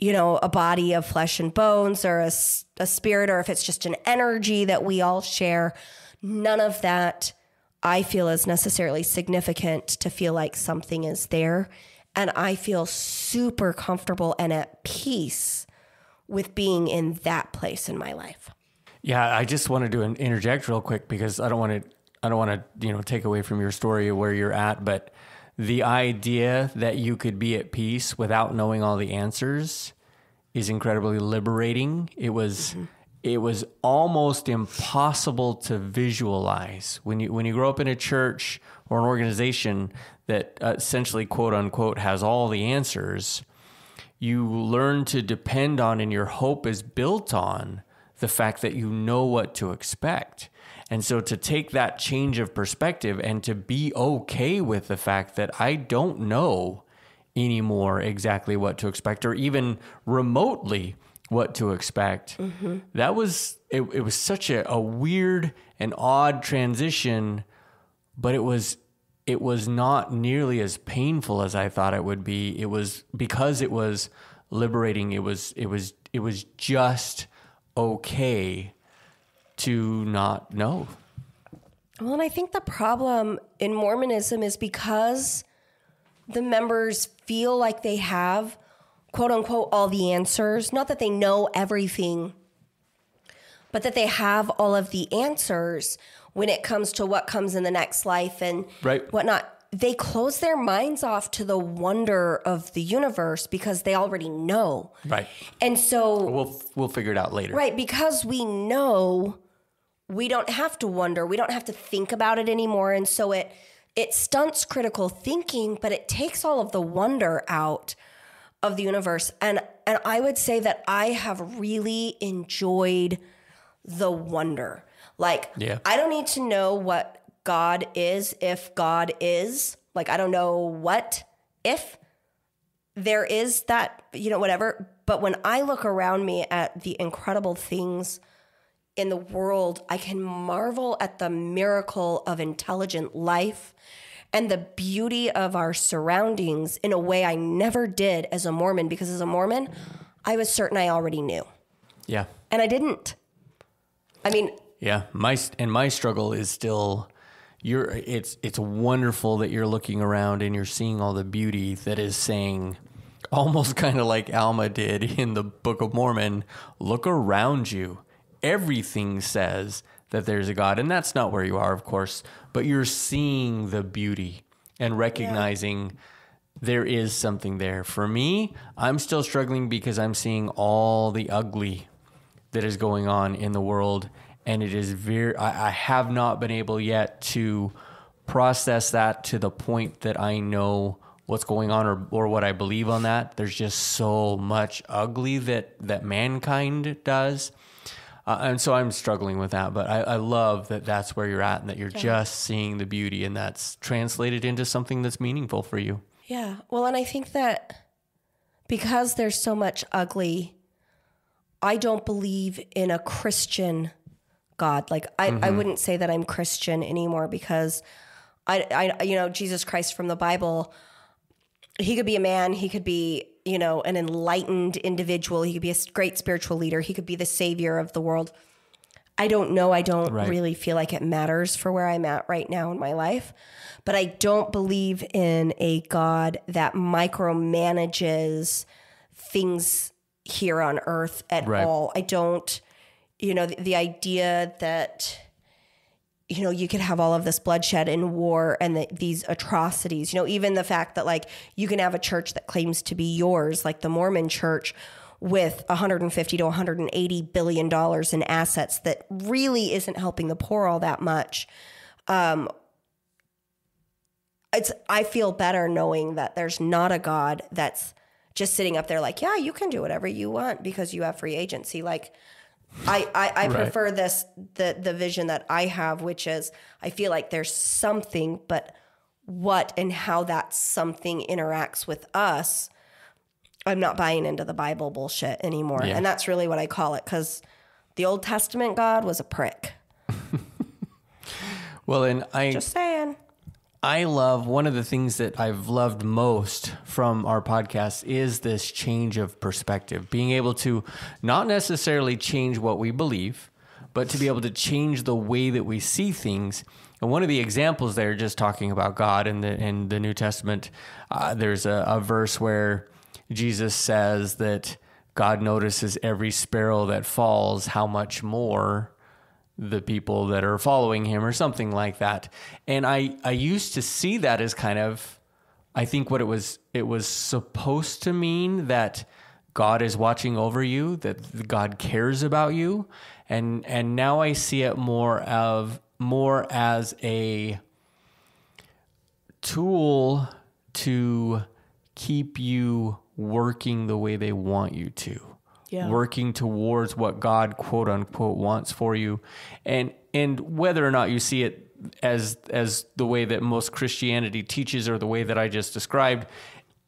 [SPEAKER 3] a body of flesh and bones or a spirit, or if it's just an energy that we all share. None of that I feel is necessarily significant to feel like something is there. And I feel super comfortable and at peace with being in that place in my life.
[SPEAKER 1] Yeah, I just wanted to interject real quick because I don't want to take away from your story of where you're at, but the idea that you could be at peace without knowing all the answers is incredibly liberating. It was almost impossible to visualize when you grow up in a church or an organization that essentially, quote unquote, has all the answers. You learn to depend on, and your hope is built on the fact that you know what to expect. And so to take that change of perspective and to be okay with the fact that I don't know anymore exactly what to expect, or even remotely what to expect, that was, it was such a weird and odd transition, but it was not nearly as painful as I thought it would be. It was, because it was liberating, it was just okay to not know.
[SPEAKER 3] Well, and I think the problem in Mormonism is because the members feel like they have, quote unquote, all the answers. Not that they know everything, but that they have all of the answers when it comes to what comes in the next life and whatnot. They close their minds off to the wonder of the universe because they already know.
[SPEAKER 1] Right.
[SPEAKER 3] And so
[SPEAKER 1] we'll figure it out later.
[SPEAKER 3] Right. Because we know, we don't have to wonder. We don't have to think about it anymore. And so it stunts critical thinking, but it takes all of the wonder out of the universe. And I would say that I have really enjoyed the wonder. Like, I don't need to know what God is if God is. Like, I don't know what if there is that, whatever. But when I look around me at the incredible things in the world, I can marvel at the miracle of intelligent life and the beauty of our surroundings in a way I never did as a Mormon, because as a Mormon, I was certain I already knew.
[SPEAKER 1] Yeah.
[SPEAKER 3] And I didn't. I mean...
[SPEAKER 1] Yeah. My struggle is still... It's wonderful that you're looking around and you're seeing all the beauty that is saying, almost kind of like Alma did in the Book of Mormon, look around you. Everything says that there's a God, and that's not where you are, of course, but you're seeing the beauty and recognizing there is something there. For me, I'm still struggling because I'm seeing all the ugly that is going on in the world. And it is I have not been able yet to process that to the point that I know what's going on or what I believe on that. There's just so much ugly that mankind does. And so I'm struggling with that. But I love that that's where you're at and that you're just seeing the beauty, and that's translated into something that's meaningful for you.
[SPEAKER 3] Yeah. Well, and I think that because there's so much ugly, I don't believe in a Christian God. Like I wouldn't say that I'm Christian anymore, because I Jesus Christ from the Bible, he could be a man, he could be, an enlightened individual, he could be a great spiritual leader, he could be the savior of the world. I don't know. I don't really feel like it matters for where I'm at right now in my life, but I don't believe in a God that micromanages things here on earth at all. I don't. The idea that, you could have all of this bloodshed and war and these atrocities, even the fact that, like, you can have a church that claims to be yours, like the Mormon church, with $150 to $180 billion in assets that really isn't helping the poor all that much. I feel better knowing that there's not a God that's just sitting up there like, yeah, you can do whatever you want because you have free agency. Like, I prefer the vision that I have, which is I feel like there's something, but what and how that something interacts with us, I'm not buying into the Bible bullshit anymore. Yeah. And that's really what I call it, because the Old Testament God was a prick.
[SPEAKER 1] Well, and
[SPEAKER 3] just saying.
[SPEAKER 1] I love, one of the things that I've loved most from our podcast is this change of perspective, being able to not necessarily change what we believe, but to be able to change the way that we see things. And one of the examples there, just talking about God in the New Testament, there's a verse where Jesus says that God notices every sparrow that falls, how much more the people that are following him, or something like that. And I used to see that as kind of I think what it was supposed to mean that God is watching over you, that God cares about you. And now I see it more as a tool to keep you working the way they want you to. Yeah. Working towards what God, quote unquote, wants for you. And whether or not you see it as the way that most Christianity teaches or the way that I just described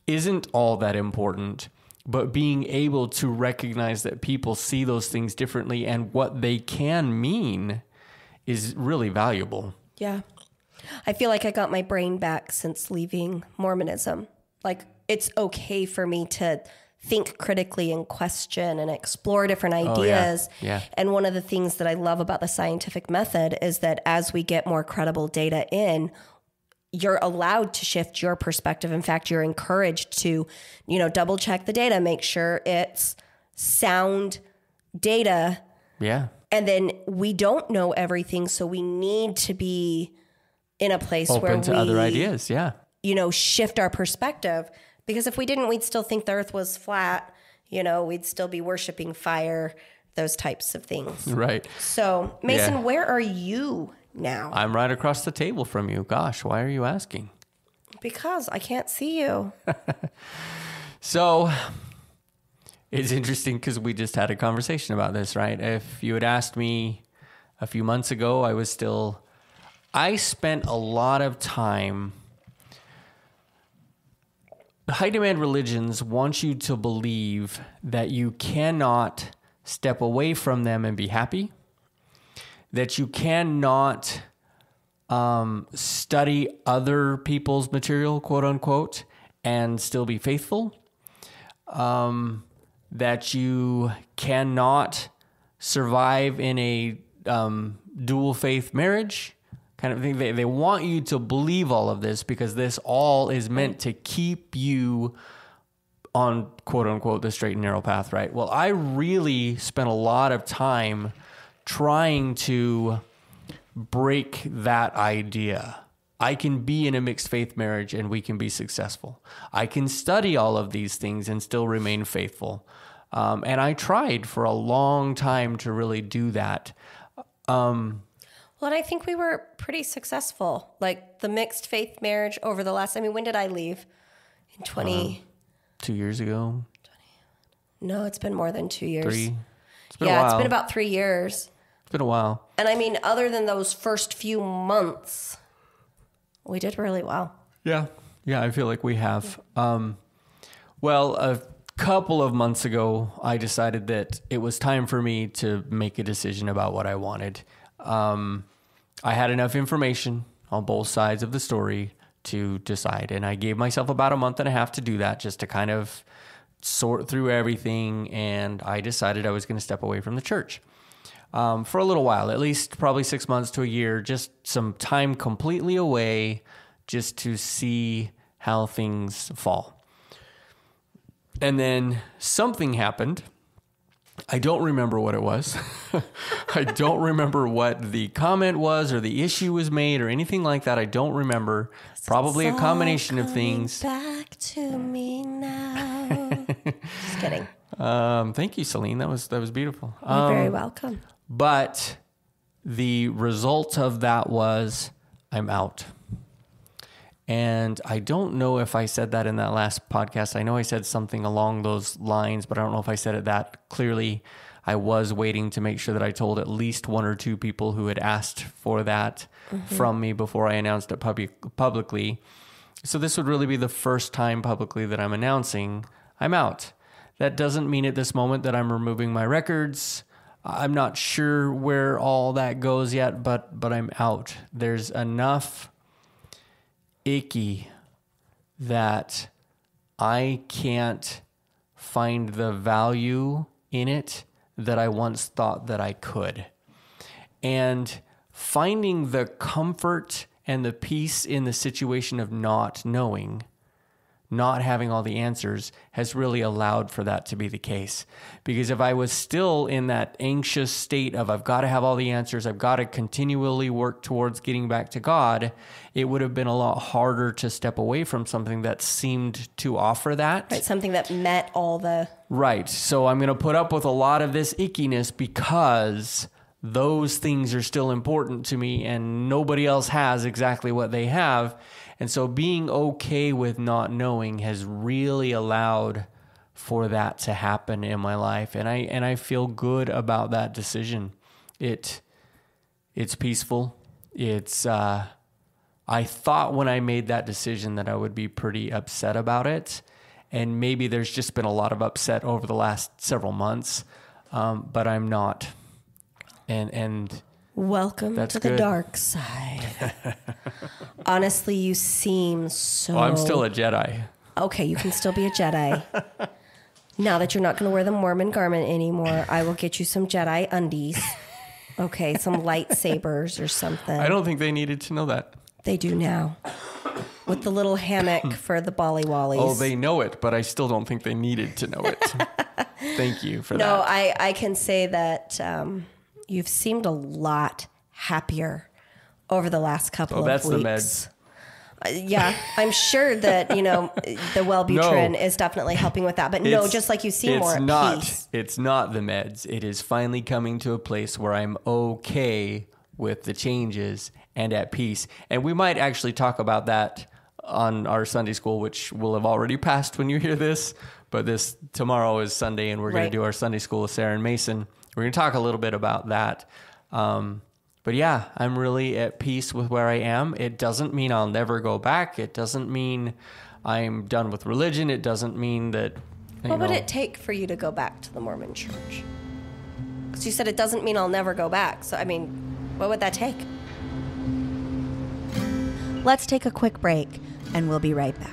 [SPEAKER 1] isn't all that important. But being able to recognize that people see those things differently and what they can mean is really valuable.
[SPEAKER 3] Yeah. I feel like I got my brain back since leaving Mormonism. Like, it's okay for me to think critically and question and explore different ideas.
[SPEAKER 1] Oh, yeah.
[SPEAKER 3] And one of the things that I love about the scientific method is that as we get more credible data in, you're allowed to shift your perspective. In fact, you're encouraged to, double check the data, make sure it's sound data.
[SPEAKER 1] Yeah.
[SPEAKER 3] And then we don't know everything, so we need to be in a place
[SPEAKER 1] open
[SPEAKER 3] where
[SPEAKER 1] to other ideas. Yeah.
[SPEAKER 3] Shift our perspective. Because if we didn't, we'd still think the earth was flat. We'd still be worshiping fire, those types of things.
[SPEAKER 1] Right.
[SPEAKER 3] So, Mason, where are you now?
[SPEAKER 1] I'm right across the table from you. Gosh, why are you asking?
[SPEAKER 3] Because I can't see you.
[SPEAKER 1] So, it's interesting because we just had a conversation about this, right? If you had asked me a few months ago, I spent a lot of time. High demand religions want you to believe that you cannot step away from them and be happy, that you cannot study other people's material, quote unquote, and still be faithful, that you cannot survive in a dual faith marriage kind of thing. They want you to believe all of this because this all is meant to keep you on, quote unquote, the straight and narrow path, right? Well, I really spent a lot of time trying to break that idea. I can be in a mixed faith marriage and we can be successful. I can study all of these things and still remain faithful. And I tried for a long time to really do that.
[SPEAKER 3] Well, and I think we were pretty successful. Like the mixed faith marriage over the last, when did I leave? In
[SPEAKER 1] 2 years ago?
[SPEAKER 3] No, it's been more than 2 years.
[SPEAKER 1] 3? It's been a while.
[SPEAKER 3] It's been about 3 years.
[SPEAKER 1] It's been a while.
[SPEAKER 3] And other than those first few months, we did really well.
[SPEAKER 1] Yeah. Yeah, I feel like we have. Well, a couple of months ago, I decided that it was time for me to make a decision about what I wanted. I had enough information on both sides of the story to decide. And I gave myself about a month and a half to do that, just to kind of sort through everything. And I decided I was going to step away from the church for a little while, at least probably 6 months to a year, just some time completely away just to see how things fall. And then something happened. I don't remember what it was. I don't remember what the comment was or the issue was made or anything like that. I don't remember. Probably a combination of things.
[SPEAKER 3] Back to me now. Just kidding.
[SPEAKER 1] Thank you, Celine. That was beautiful.
[SPEAKER 3] You're very welcome.
[SPEAKER 1] But the result of that was I'm out. And I don't know if I said that in that last podcast. I know I said something along those lines, but I don't know if I said it that clearly. I was waiting to make sure that I told at least 1 or 2 people who had asked for that from me before I announced it publicly. So this would really be the first time publicly that I'm announcing I'm out. That doesn't mean at this moment that I'm removing my records. I'm not sure where all that goes yet, but I'm out. There's enough icky that I can't find the value in it that I once thought that I could. And finding the comfort and the peace in the situation of not knowing not having all the answers has really allowed for that to be the case. Because if I was still in that anxious state of I've got to have all the answers, I've got to continually work towards getting back to God, it would have been a lot harder to step away from something that seemed to offer that.
[SPEAKER 3] Right, something that met all the...
[SPEAKER 1] Right. So I'm going to put up with a lot of this ickiness because those things are still important to me and nobody else has exactly what they have. And so being okay with not knowing has really allowed for that to happen in my life. And I feel good about that decision. It's peaceful. I thought when I made that decision that I would be pretty upset about it. And maybe there's just been a lot of upset over the last several months. But I'm not. And
[SPEAKER 3] welcome to the dark side. Honestly, you seem so...
[SPEAKER 1] Well, I'm still a Jedi.
[SPEAKER 3] Okay, you can still be a Jedi. Now that you're not going to wear the Mormon garment anymore, I will get you some Jedi undies. Okay, some lightsabers or something.
[SPEAKER 1] I don't think they needed to know that.
[SPEAKER 3] They do now. With the little hammock for the bolly-wallies.
[SPEAKER 1] Oh, they know it, but I still don't think they needed to know it. Thank you for that.
[SPEAKER 3] No, I can say that... you've seemed a lot happier over the last couple of weeks.
[SPEAKER 1] Oh, that's the meds.
[SPEAKER 3] Yeah, I'm sure that, the Wellbutrin is definitely helping with that. But no, just like you seem more at peace.
[SPEAKER 1] It's not the meds. It is finally coming to a place where I'm okay with the changes and at peace. And we might actually talk about that on our Sunday school, which will have already passed when you hear this. But tomorrow is Sunday, and we're going to do our Sunday school with Sarah and Mason. We're going to talk a little bit about that. But yeah, I'm really at peace with where I am. It doesn't mean I'll never go back. It doesn't mean I'm done with religion. It doesn't mean that...
[SPEAKER 3] What would it take for you to go back to the Mormon church? Because you said it doesn't mean I'll never go back. So, what would that take?
[SPEAKER 2] Let's take a quick break, and we'll be right back.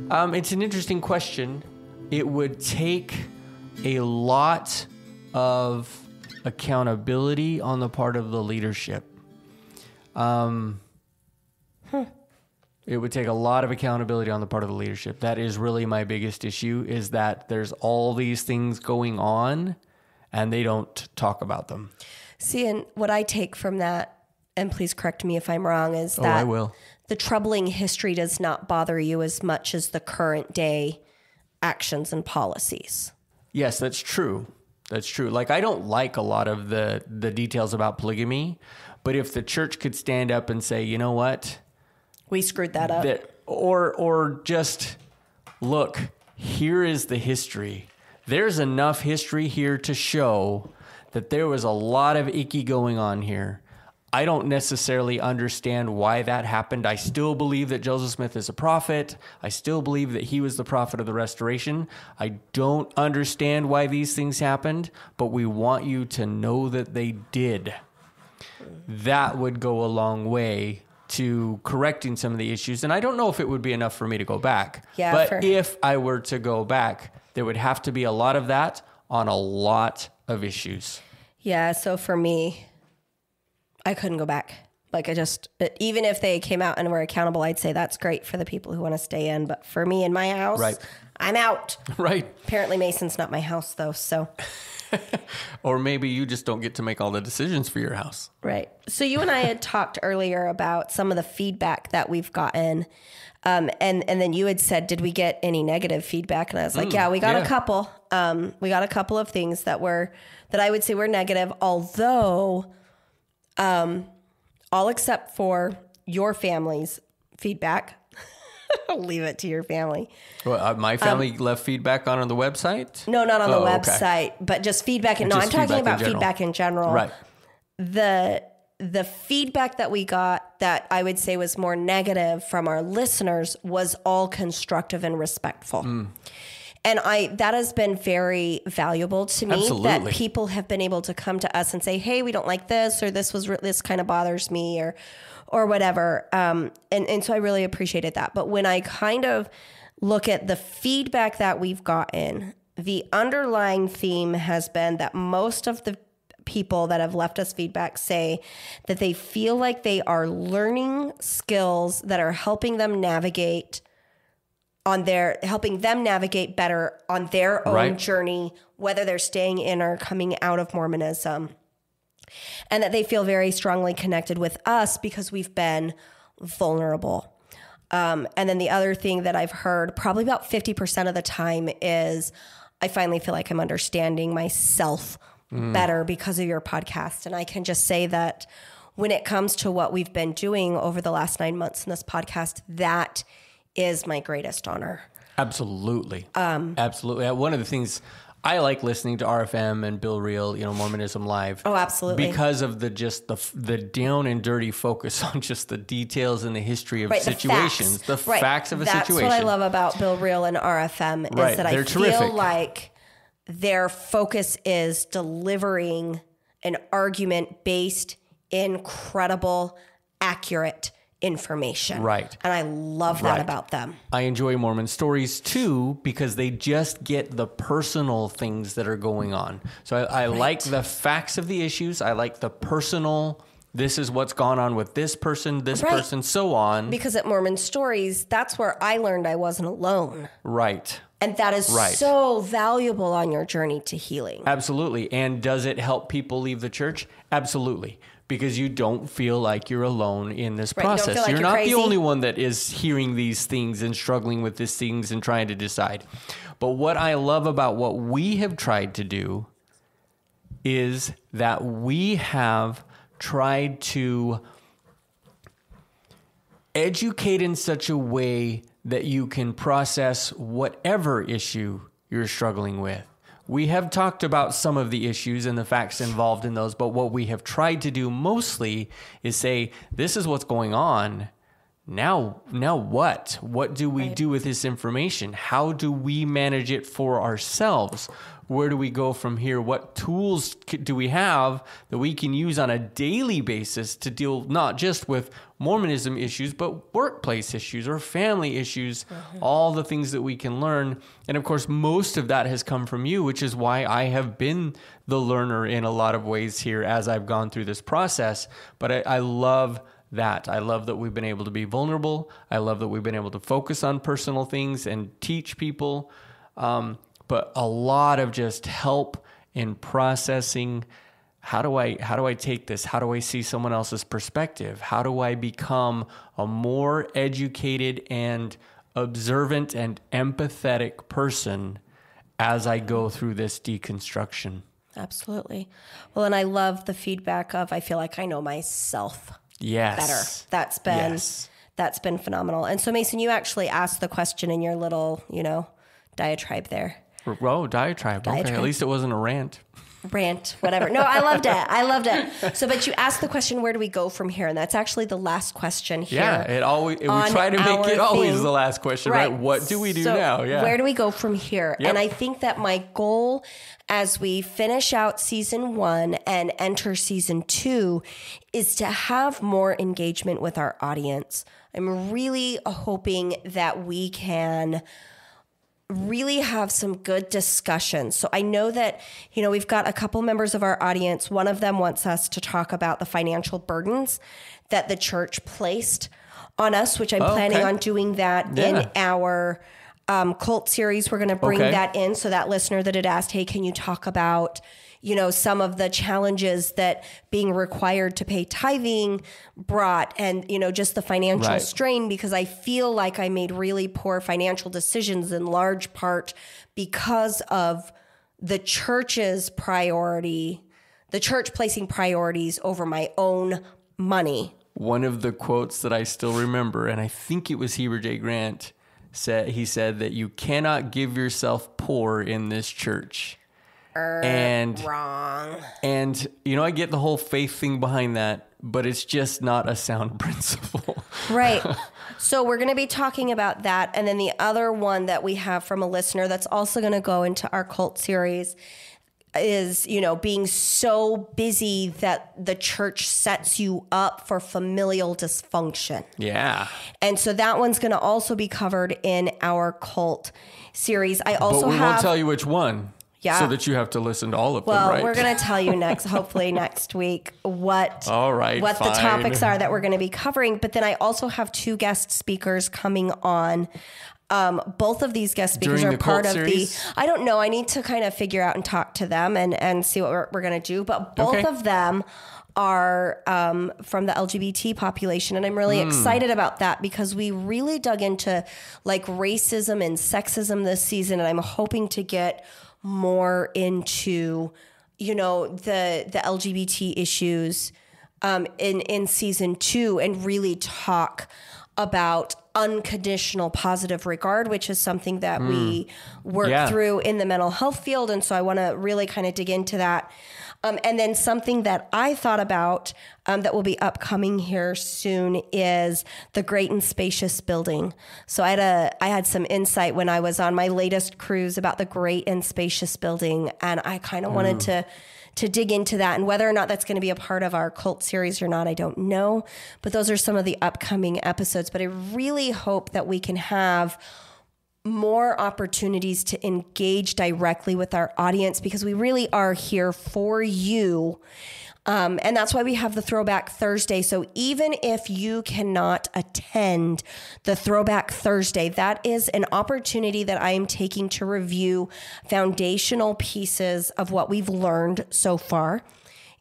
[SPEAKER 1] It's an interesting question. It would take a lot of accountability on the part of the leadership. It would take a lot of accountability on the part of the leadership. That is really my biggest issue, is that there's all these things going on and they don't talk about them.
[SPEAKER 3] See, and what I take from that, and please correct me if I'm wrong, is that
[SPEAKER 1] I will.
[SPEAKER 3] The troubling history does not bother you as much as the current day actions and policies.
[SPEAKER 1] Yes, that's true. That's true. Like, I don't like a lot of the details about polygamy, but if the church could stand up and say, you know what?
[SPEAKER 3] We screwed that up.
[SPEAKER 1] Or just, look, here is the history. There's enough history here to show that there was a lot of icky going on here. I don't necessarily understand why that happened. I still believe that Joseph Smith is a prophet. I still believe that he was the prophet of the restoration. I don't understand why these things happened, but we want you to know that they did. That would go a long way to correcting some of the issues. And I don't know if it would be enough for me to go back.
[SPEAKER 3] Yeah,
[SPEAKER 1] but if I were to go back, there would have to be a lot of that on a lot of issues.
[SPEAKER 3] Yeah, so for me, I couldn't go back. Like, even if they came out and were accountable, I'd say that's great for the people who want to stay in. But for me in my house,
[SPEAKER 1] right.
[SPEAKER 3] I'm out.
[SPEAKER 1] Right.
[SPEAKER 3] Apparently Mason's not my house, though, so...
[SPEAKER 1] Or maybe you just don't get to make all the decisions for your house.
[SPEAKER 3] Right. So you and I had talked earlier about some of the feedback that we've gotten. And then you had said, did we get any negative feedback? And I was like, yeah, we got a couple. We got a couple of things that I would say were negative, although all except for your family's feedback. I'll leave it to your family.
[SPEAKER 1] Well, my family left feedback on the website?
[SPEAKER 3] No, not on the website, but just feedback. No, I'm talking about feedback in general.
[SPEAKER 1] Right.
[SPEAKER 3] The feedback that we got that I would say was more negative from our listeners was all constructive and respectful. And that has been very valuable to me.
[SPEAKER 1] Absolutely.
[SPEAKER 3] That people have been able to come to us and say, hey, we don't like this, or this kind of bothers me, or whatever. And so I really appreciated that. But when I kind of look at the feedback that we've gotten, the underlying theme has been that most of the people that have left us feedback say that they feel like they are learning skills that are helping them navigate better on their own journey, whether they're staying in or coming out of Mormonism. And that they feel very strongly connected with us because we've been vulnerable. And then the other thing that I've heard probably about 50% of the time is I finally feel like I'm understanding myself better because of your podcast. And I can just say that when it comes to what we've been doing over the last 9 months in this podcast, that is my greatest honor.
[SPEAKER 1] Absolutely. Absolutely. One of the things I like listening to RFM and Bill Reel, Mormonism Live.
[SPEAKER 3] Oh, absolutely.
[SPEAKER 1] Because of the down and dirty focus on just the details and the history of situations, the facts of a situation.
[SPEAKER 3] That's what I love about Bill Reel and RFM is that I feel like their focus is delivering an argument-based, incredible, accurate information.
[SPEAKER 1] Right.
[SPEAKER 3] And I love that about them.
[SPEAKER 1] I enjoy Mormon stories too, because they just get the personal things that are going on. So I like the facts of the issues. I like the personal, this is what's gone on with this person, so on.
[SPEAKER 3] Because at Mormon Stories, that's where I learned I wasn't alone.
[SPEAKER 1] Right.
[SPEAKER 3] And that is so valuable on your journey to healing.
[SPEAKER 1] Absolutely. And does it help people leave the church? Absolutely. Because you don't feel like you're alone in this process.
[SPEAKER 3] You
[SPEAKER 1] you're not
[SPEAKER 3] crazy.
[SPEAKER 1] the only one that is hearing these things and struggling with these things and trying to decide. But what I love about what we have tried to do is that we have tried to educate in such a way that you can process whatever issue you're struggling with. We have talked about some of the issues and the facts involved in those, but what we have tried to do mostly is say, this is what's going on. Now what? What do we do with this information? How do we manage it for ourselves? Where do we go from here? What tools do we have that we can use on a daily basis to deal not just with Mormonism issues, but workplace issues or family issues, all the things that we can learn. And of course, most of that has come from you, which is why I have been the learner in a lot of ways here as I've gone through this process. But I love that. I love that we've been able to be vulnerable. I love that we've been able to focus on personal things and teach people. But a lot of just help in processing. How do I take this? How do I see someone else's perspective? How do I become a more educated and observant and empathetic person as I go through this deconstruction?
[SPEAKER 3] Absolutely. Well, and I love the feedback of, I feel like I know myself better. That's been phenomenal. And so, Mason, you actually asked the question in your little, diatribe there.
[SPEAKER 1] Oh, diatribe. Okay, at least it wasn't a rant.
[SPEAKER 3] Whatever. No, I loved it. So, but you asked the question, where do we go from here? And that's actually the last question here.
[SPEAKER 1] Yeah, we try to make it always the last question, right? What do we do now? Yeah.
[SPEAKER 3] Where do we go from here? Yep. And I think that my goal as we finish out season 1 and enter season 2 is to have more engagement with our audience. I'm really hoping that we can really have some good discussions. So I know that, we've got a couple members of our audience. One of them wants us to talk about the financial burdens that the church placed on us, which I'm planning on doing that in our cult series. We're going to bring that in. So that listener that had asked, hey, can you talk about, some of the challenges that being required to pay tithing brought and, just the financial strain, because I feel like I made really poor financial decisions in large part because of the church's priority, the church placing priorities over my own money.
[SPEAKER 1] One of the quotes that I still remember, and I think it was Heber J. Grant, he said that you cannot give yourself poor in this church.
[SPEAKER 3] Wrong.
[SPEAKER 1] And, I get the whole faith thing behind that, but it's just not a sound principle.
[SPEAKER 3] Right. So we're going to be talking about that. And then the other one that we have from a listener that's also going to go into our cult series is, being so busy that the church sets you up for familial dysfunction.
[SPEAKER 1] Yeah.
[SPEAKER 3] And so that one's going to also be covered in our cult series. I also
[SPEAKER 1] but we won't tell you which one.
[SPEAKER 3] Yeah.
[SPEAKER 1] So that you have to listen to all of them,
[SPEAKER 3] well,
[SPEAKER 1] right?
[SPEAKER 3] we're going to tell you hopefully next week, what the topics are that we're going to be covering. But then I also have 2 guest speakers coming on. Both of these guest speakers are part of series? I don't know. I need to kind of figure out and talk to them and see what we're going to do. But both of them are from the LGBT population. And I'm really excited about that because we really dug into like racism and sexism this season. And I'm hoping to get more into, the LGBT issues in season 2 and really talk about unconditional positive regard, which is something that we work through in the mental health field. And so I want to really kind of dig into that. And then something that I thought about that will be upcoming here soon is the Great and Spacious Building. So I had some insight when I was on my latest cruise about the Great and Spacious Building, and I kind of wanted to dig into that. And whether or not that's going to be a part of our cult series or not, I don't know. But those are some of the upcoming episodes. But I really hope that we can have more opportunities to engage directly with our audience because we really are here for you. And that's why we have the Throwback Thursday. So even if you cannot attend the Throwback Thursday, that is an opportunity that I am taking to review foundational pieces of what we've learned so far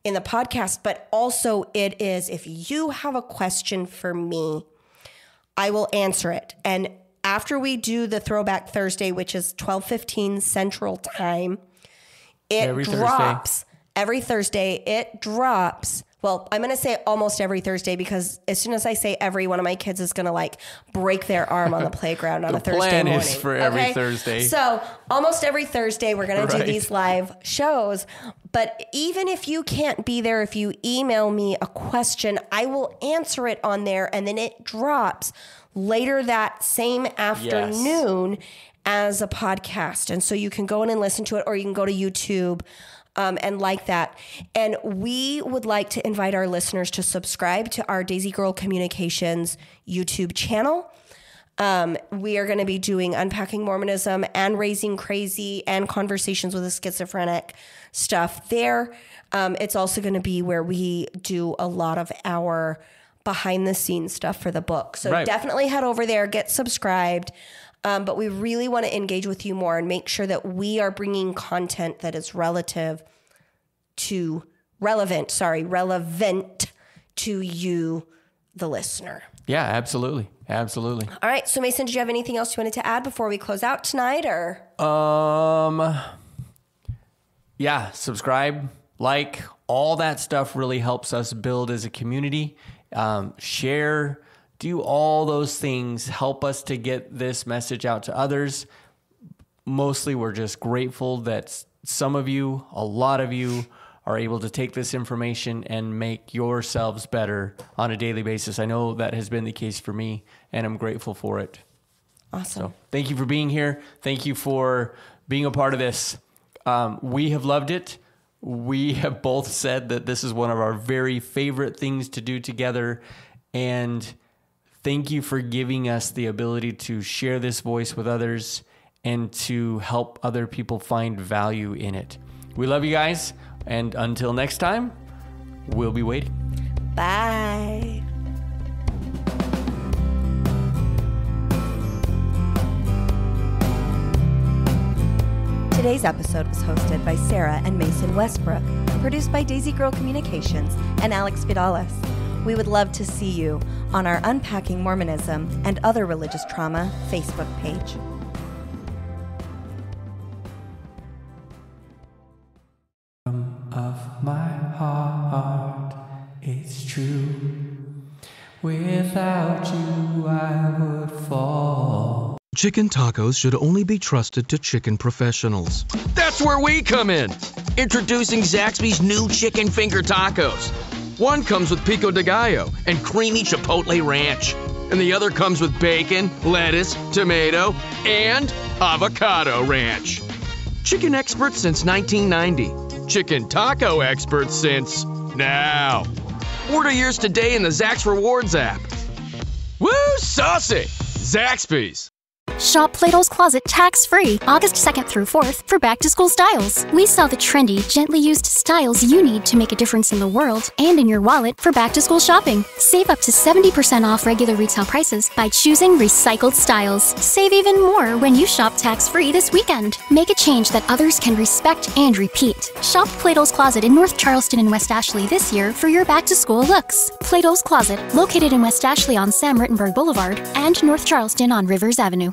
[SPEAKER 3] in the podcast. But also it is, if you have a question for me, I will answer it. And after we do the Throwback Thursday, which is 12:15 Central Time, it drops every Thursday. It drops. Well, I'm going to say almost every Thursday because as soon as I say every, one of my kids is going to like break their arm on the playground on a Thursday morning.
[SPEAKER 1] The plan is for every Thursday.
[SPEAKER 3] So almost every Thursday, we're going to do these live shows. But even if you can't be there, if you email me a question, I will answer it on there. And then it drops later that same afternoon as a podcast. And so you can go in and listen to it, or you can go to YouTube and like that. And we would like to invite our listeners to subscribe to our Daisy Girl Communications YouTube channel. We are going to be doing Unpacking Mormonism and Raising Crazy and Conversations with a Schizophrenic stuff there. It's also going to be where we do a lot of our behind the scenes stuff for the book. So definitely head over there, get subscribed. But we really want to engage with you more and make sure that we are bringing content that is relevant to you, the listener.
[SPEAKER 1] Yeah, absolutely. Absolutely.
[SPEAKER 3] All right. So Mason, did you have anything else you wanted to add before we close out tonight, or?
[SPEAKER 1] Yeah, subscribe, like, all that stuff really helps us build as a community. Share, do all those things, help us to get this message out to others. Mostly, we're just grateful that some of you, a lot of you, are able to take this information and make yourselves better on a daily basis. I know that has been the case for me, and I'm grateful for it.
[SPEAKER 3] Awesome.
[SPEAKER 1] So thank you for being here. Thank you for being a part of this. We have loved it. We have both said that this is one of our very favorite things to do together. And thank you for giving us the ability to share this voice with others and to help other people find value in it. We love you guys. And until next time, we'll be waiting.
[SPEAKER 3] Bye.
[SPEAKER 2] Today's episode was hosted by Sarah and Mason Westbrook, produced by Daisy Girl Communications and Alex Vidalis. We would love to see you on our Unpacking Mormonism and Other Religious Trauma Facebook page.
[SPEAKER 1] Of my heart, it's true. Without you, I would fall.
[SPEAKER 5] Chicken tacos should only be trusted to chicken professionals.
[SPEAKER 6] That's where we come in. Introducing Zaxby's new chicken finger tacos. One comes with pico de gallo and creamy chipotle ranch. And the other comes with bacon, lettuce, tomato, and avocado ranch. Chicken experts since 1990. Chicken taco experts since now. Order yours today in the Zax Rewards app. Woo, saucy! Zaxby's.
[SPEAKER 7] Shop Plato's Closet tax-free August 2nd through 4th for back-to-school styles. We sell the trendy, gently used styles you need to make a difference in the world and in your wallet for back-to-school shopping. Save up to 70% off regular retail prices by choosing recycled styles. Save even more when you shop tax-free this weekend. Make a change that others can respect and repeat. Shop Plato's Closet in North Charleston and West Ashley this year for your back-to-school looks. Plato's Closet, located in West Ashley on Sam Rittenberg Boulevard and North Charleston on Rivers Avenue.